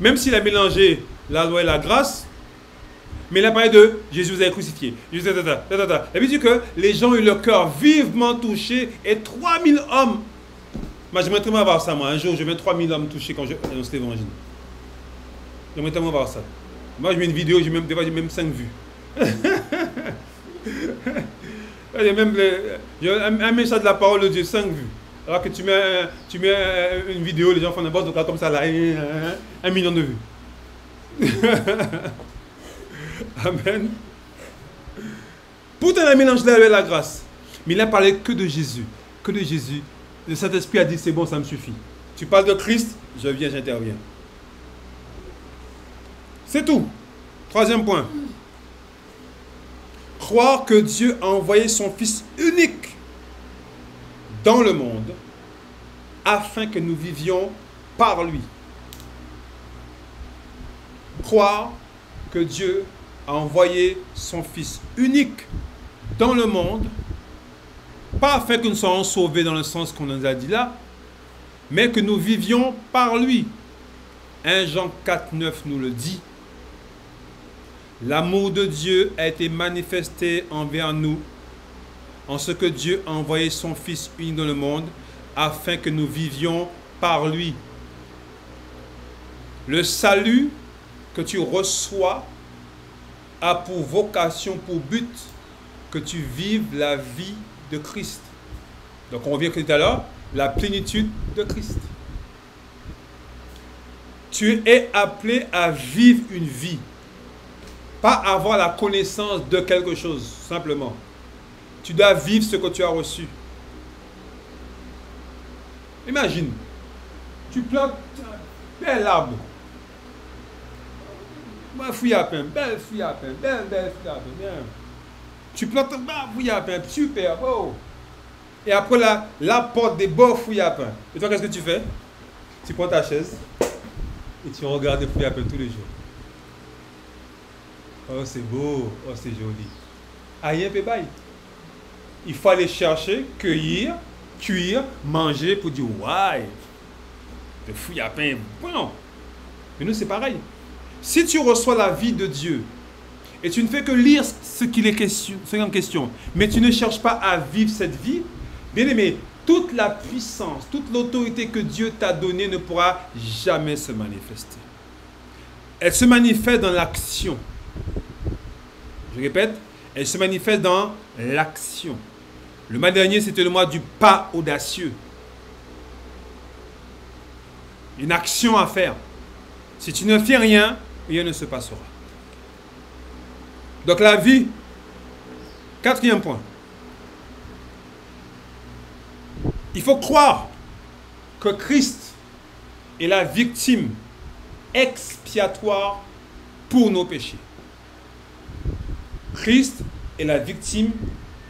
Même s'il a mélangé la loi et la grâce, mais il a parlé de Jésus vous avez crucifié. Il veut dire que les gens ont eu le cœur vivement touché et 3000 hommes. Moi, j'aimerais tellement voir ça, moi. Un jour, je mets 3000 hommes touchés quand je annonce l'évangile. J'aimerais tellement voir ça. Moi, je mets une vidéo, des fois, j'ai même 5 vues. Un message de la parole de Dieu, 5 vues. Alors que tu mets une vidéo, les gens font n'importe quoi comme ça, là, 1 million de vues. Amen. Pourtant, il a mélangé la loi et la grâce. Mais il n'a parlé que de Jésus. Que de Jésus. Le Saint-Esprit a dit, c'est bon, ça me suffit. Tu parles de Christ, je viens, j'interviens. C'est tout. Troisième point. Croire que Dieu a envoyé son Fils unique dans le monde afin que nous vivions par lui. Croire que Dieu a envoyé son Fils unique dans le monde, pas afin que nous soyons sauvés dans le sens qu'on nous a dit là, mais que nous vivions par lui. 1 Jean 4, 9 nous le dit. L'amour de Dieu a été manifesté envers nous en ce que Dieu a envoyé son Fils unique dans le monde afin que nous vivions par lui. Le salut que tu reçois a pour vocation, pour but, que tu vives la vie de Christ. Donc on revient tout à l'heure, la plénitude de Christ. Tu es appelé à vivre une vie. Pas avoir la connaissance de quelque chose, simplement. Tu dois vivre ce que tu as reçu. Imagine, tu plantes un bel arbre. Belle fouille à pain, belle fouille à pain, belle fouille à pain, bien. Tu plantes un bel fouille à pain, super, oh. Et après la porte des beaux fouilles à pain. Et toi, qu'est-ce que tu fais? Tu prends ta chaise et tu regardes les fouilles à pain tous les jours. Oh, c'est beau, oh, c'est joli. Aïe, bébé. Il faut aller chercher, cueillir, cuire, manger pour dire ouais. de fouille à pain. Non. Mais nous, c'est pareil. Si tu reçois la vie de Dieu et tu ne fais que lire ce qu'il est en question, mais tu ne cherches pas à vivre cette vie, bien aimé, toute la puissance, toute l'autorité que Dieu t'a donnée ne pourra jamais se manifester. Elle se manifeste dans l'action. Je répète, elle se manifeste dans l'action. Le mois dernier, c'était le mois du pas audacieux. Une action à faire. Si tu ne fais rien, rien ne se passera. Donc la vie, quatrième point. Il faut croire que Christ est la victime expiatoire pour nos péchés. Christ est la victime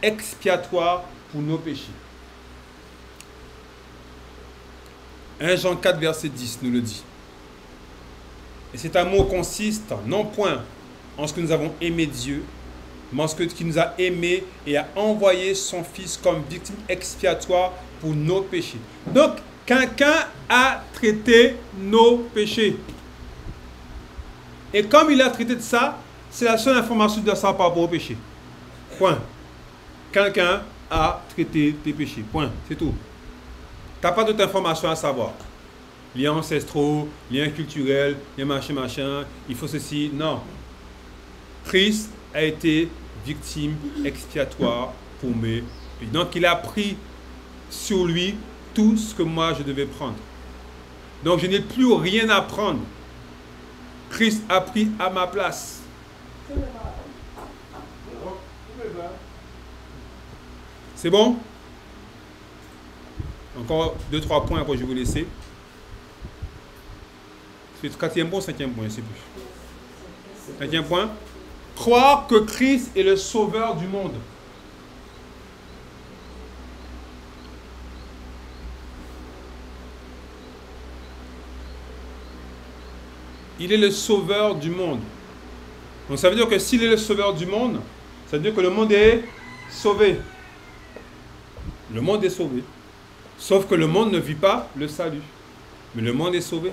expiatoire pour nos péchés. 1 Jean 4, verset 10 nous le dit. Et cet amour consiste non point en ce que nous avons aimé Dieu, mais en ce qu'il nous a aimés et a envoyé son Fils comme victime expiatoire pour nos péchés. Donc, quelqu'un a traité nos péchés. Et comme il a traité de ça, c'est la seule information de ça par rapport au péché. Point. Quelqu'un a traité tes péchés. Point. C'est tout. Tu n'as pas d'autres informations à savoir. Liens ancestraux, liens culturels, liens machin, il faut ceci. Non. Christ a été victime expiatoire pour mes péchés. Donc il a pris sur lui tout ce que moi je devais prendre. Donc je n'ai plus rien à prendre. Christ a pris à ma place. C'est bon? Encore 2-3 points, après je vais vous laisser. C'est le quatrième point ou cinquième point, je ne sais plus. Cinquième point. Croire que Christ est le sauveur du monde. Il est le sauveur du monde. Donc ça veut dire que s'il est le sauveur du monde, ça veut dire que le monde est sauvé. Le monde est sauvé. Sauf que le monde ne vit pas le salut. Mais le monde est sauvé.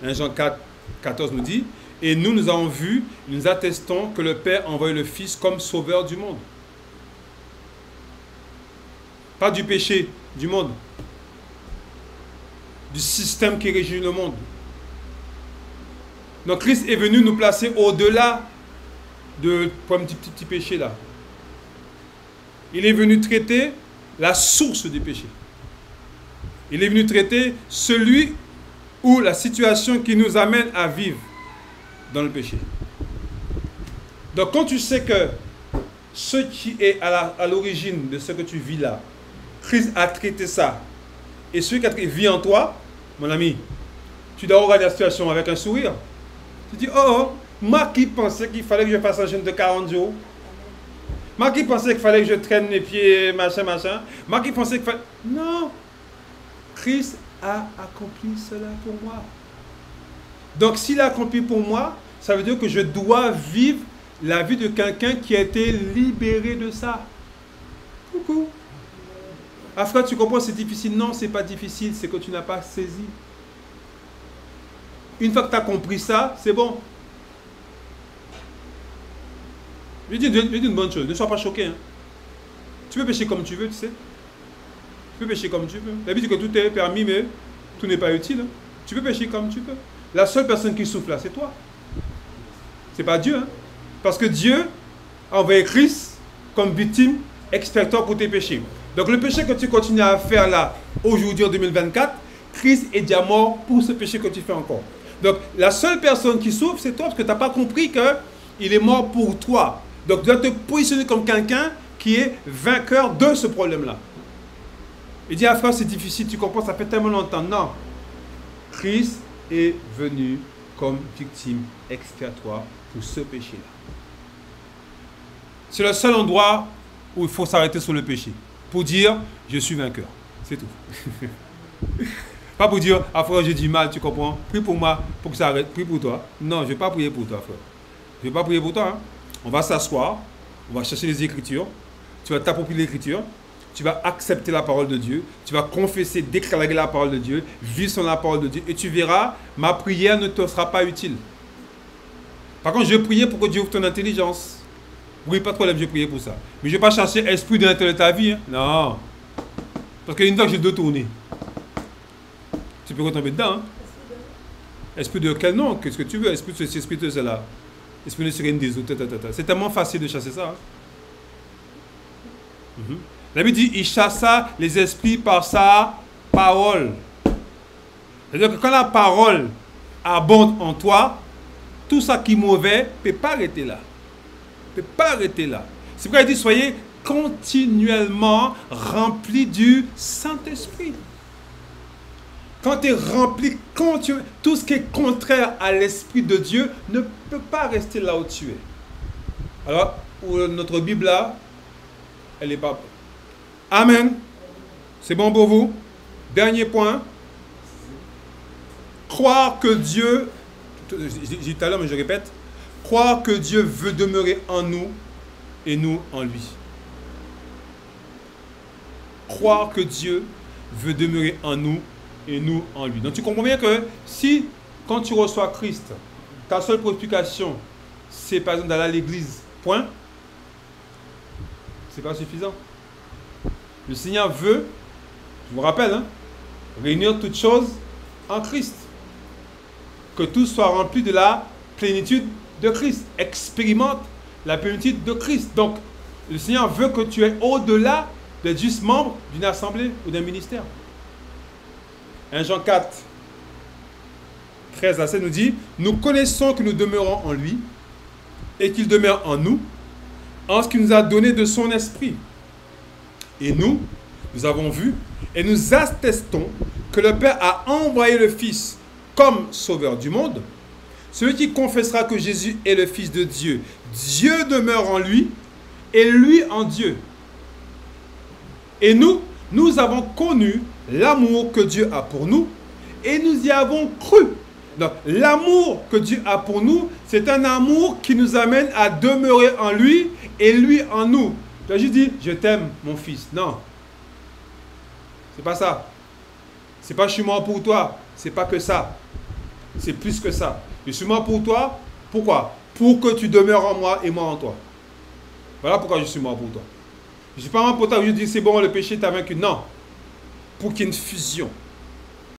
1 Jean 4, 14 nous dit, et nous avons vu, nous attestons que le Père a envoyé le Fils comme sauveur du monde. Pas du péché, du monde. Du système qui régit le monde. Donc Christ est venu nous placer au-delà de un petit péché là. Il est venu traiter la source du péché. Il est venu traiter celui ou la situation qui nous amène à vivre dans le péché. Donc quand tu sais que ce qui est à l'origine de ce que tu vis là, Christ a traité ça, et celui qui vit en toi, mon ami, tu dois regarder la situation avec un sourire. Tu dis, oh, moi qui pensais qu'il fallait que je fasse un jeûne de 40 jours. Moi qui pensais qu'il fallait que je traîne les pieds, machin. Moi qui pensais qu'il fallait... Non. Christ a accompli cela pour moi. Donc s'il a accompli pour moi, ça veut dire que je dois vivre la vie de quelqu'un qui a été libéré de ça. Coucou. Ah frère, tu comprends, c'est difficile. Non, c'est pas difficile, c'est que tu n'as pas saisi. Une fois que tu as compris ça, c'est bon. Je dis une bonne chose, ne sois pas choqué. Hein. Tu peux pécher comme tu veux, tu sais. Tu peux pécher comme tu veux. La Bible dit que tout est permis, mais tout n'est pas utile. Hein. Tu peux pécher comme tu peux. La seule personne qui souffre là, c'est toi. C'est pas Dieu. Hein. Parce que Dieu a envoyé Christ comme victime expiatoire pour tes péchés. Donc le péché que tu continues à faire là, aujourd'hui en 2024, Christ est déjà mort pour ce péché que tu fais encore. Donc la seule personne qui souffre, c'est toi, parce que tu n'as pas compris qu'il est mort pour toi. Donc tu dois te positionner comme quelqu'un qui est vainqueur de ce problème-là. Il dit, ah frère, c'est difficile, tu comprends, ça fait tellement longtemps. Non. Christ est venu comme victime expiatoire pour ce péché-là. C'est le seul endroit où il faut s'arrêter sur le péché. Pour dire, je suis vainqueur. C'est tout. Pas pour dire, ah frère, j'ai du mal, tu comprends? Prie pour moi, pour que ça arrête. Prie pour toi. Non, je ne vais pas prier pour toi, frère. Je ne vais pas prier pour toi. Hein. On va s'asseoir, on va chercher les Écritures. Tu vas t'approprier l'Écriture. tu vas accepter la parole de Dieu, tu vas confesser, déclarer la parole de Dieu, vivre sur la parole de Dieu, et tu verras, ma prière ne te sera pas utile. Par contre, je vais prier pour que Dieu ouvre ton intelligence. Oui, pas de problème, je vais prier pour ça. Mais je ne vais pas chercher esprit de l'intérieur de ta vie. Hein. Non. Parce qu'une fois que j'ai le dos tourné, tu peux retomber dedans. Hein. Esprit de quel nom? Qu'est-ce que tu veux? Esprit de ceci, esprit de cela. Esprit de sirène des autres. C'est tellement facile de chasser ça. Hein. La Bible dit, il chassa les esprits par sa parole. C'est-à-dire que quand la parole abonde en toi, tout ça qui est mauvais ne peut pas arrêter là. Ne peut pas arrêter là. C'est pourquoi il dit, soyez continuellement remplis du Saint-Esprit. Quand tu es rempli, tout ce qui est contraire à l'Esprit de Dieu ne peut pas rester là où tu es. Alors, notre Bible là, elle n'est pas... Amen. C'est bon pour vous? Dernier point. Croire que Dieu, j'ai dit tout à l'heure mais je répète, croire que Dieu veut demeurer en nous et nous en lui. Croire que Dieu veut demeurer en nous et nous en lui. Donc tu comprends bien que si, quand tu reçois Christ, ta seule préoccupation, c'est par exemple d'aller à l'église, point, c'est pas suffisant. Le Seigneur veut, je vous rappelle, hein, réunir toutes choses en Christ. Que tout soit rempli de la plénitude de Christ. Expérimente la plénitude de Christ. Donc, le Seigneur veut que tu es au-delà d'être juste membre d'une assemblée ou d'un ministère. 1 Jean 4, 13 à 16 nous dit, nous connaissons que nous demeurons en lui et qu'il demeure en nous, en ce qu'il nous a donné de son esprit. Et nous avons vu et nous attestons que le Père a envoyé le Fils comme sauveur du monde. Celui qui confessera que Jésus est le Fils de Dieu, Dieu demeure en lui et lui en Dieu. Et nous avons connu l'amour que Dieu a pour nous et nous y avons cru. Donc, l'amour que Dieu a pour nous, c'est un amour qui nous amène à demeurer en lui et lui en nous. Tu as juste dit, je t'aime, mon fils. Non. C'est pas ça. C'est pas je suis mort pour toi. C'est pas que ça. C'est plus que ça. Je suis mort pour toi. Pourquoi? Pour que tu demeures en moi et moi en toi. Voilà pourquoi je suis mort pour toi. Je ne suis pas mort pour toi où je dis c'est bon, le péché t'a vaincu. Non. Pour qu'il y ait une fusion.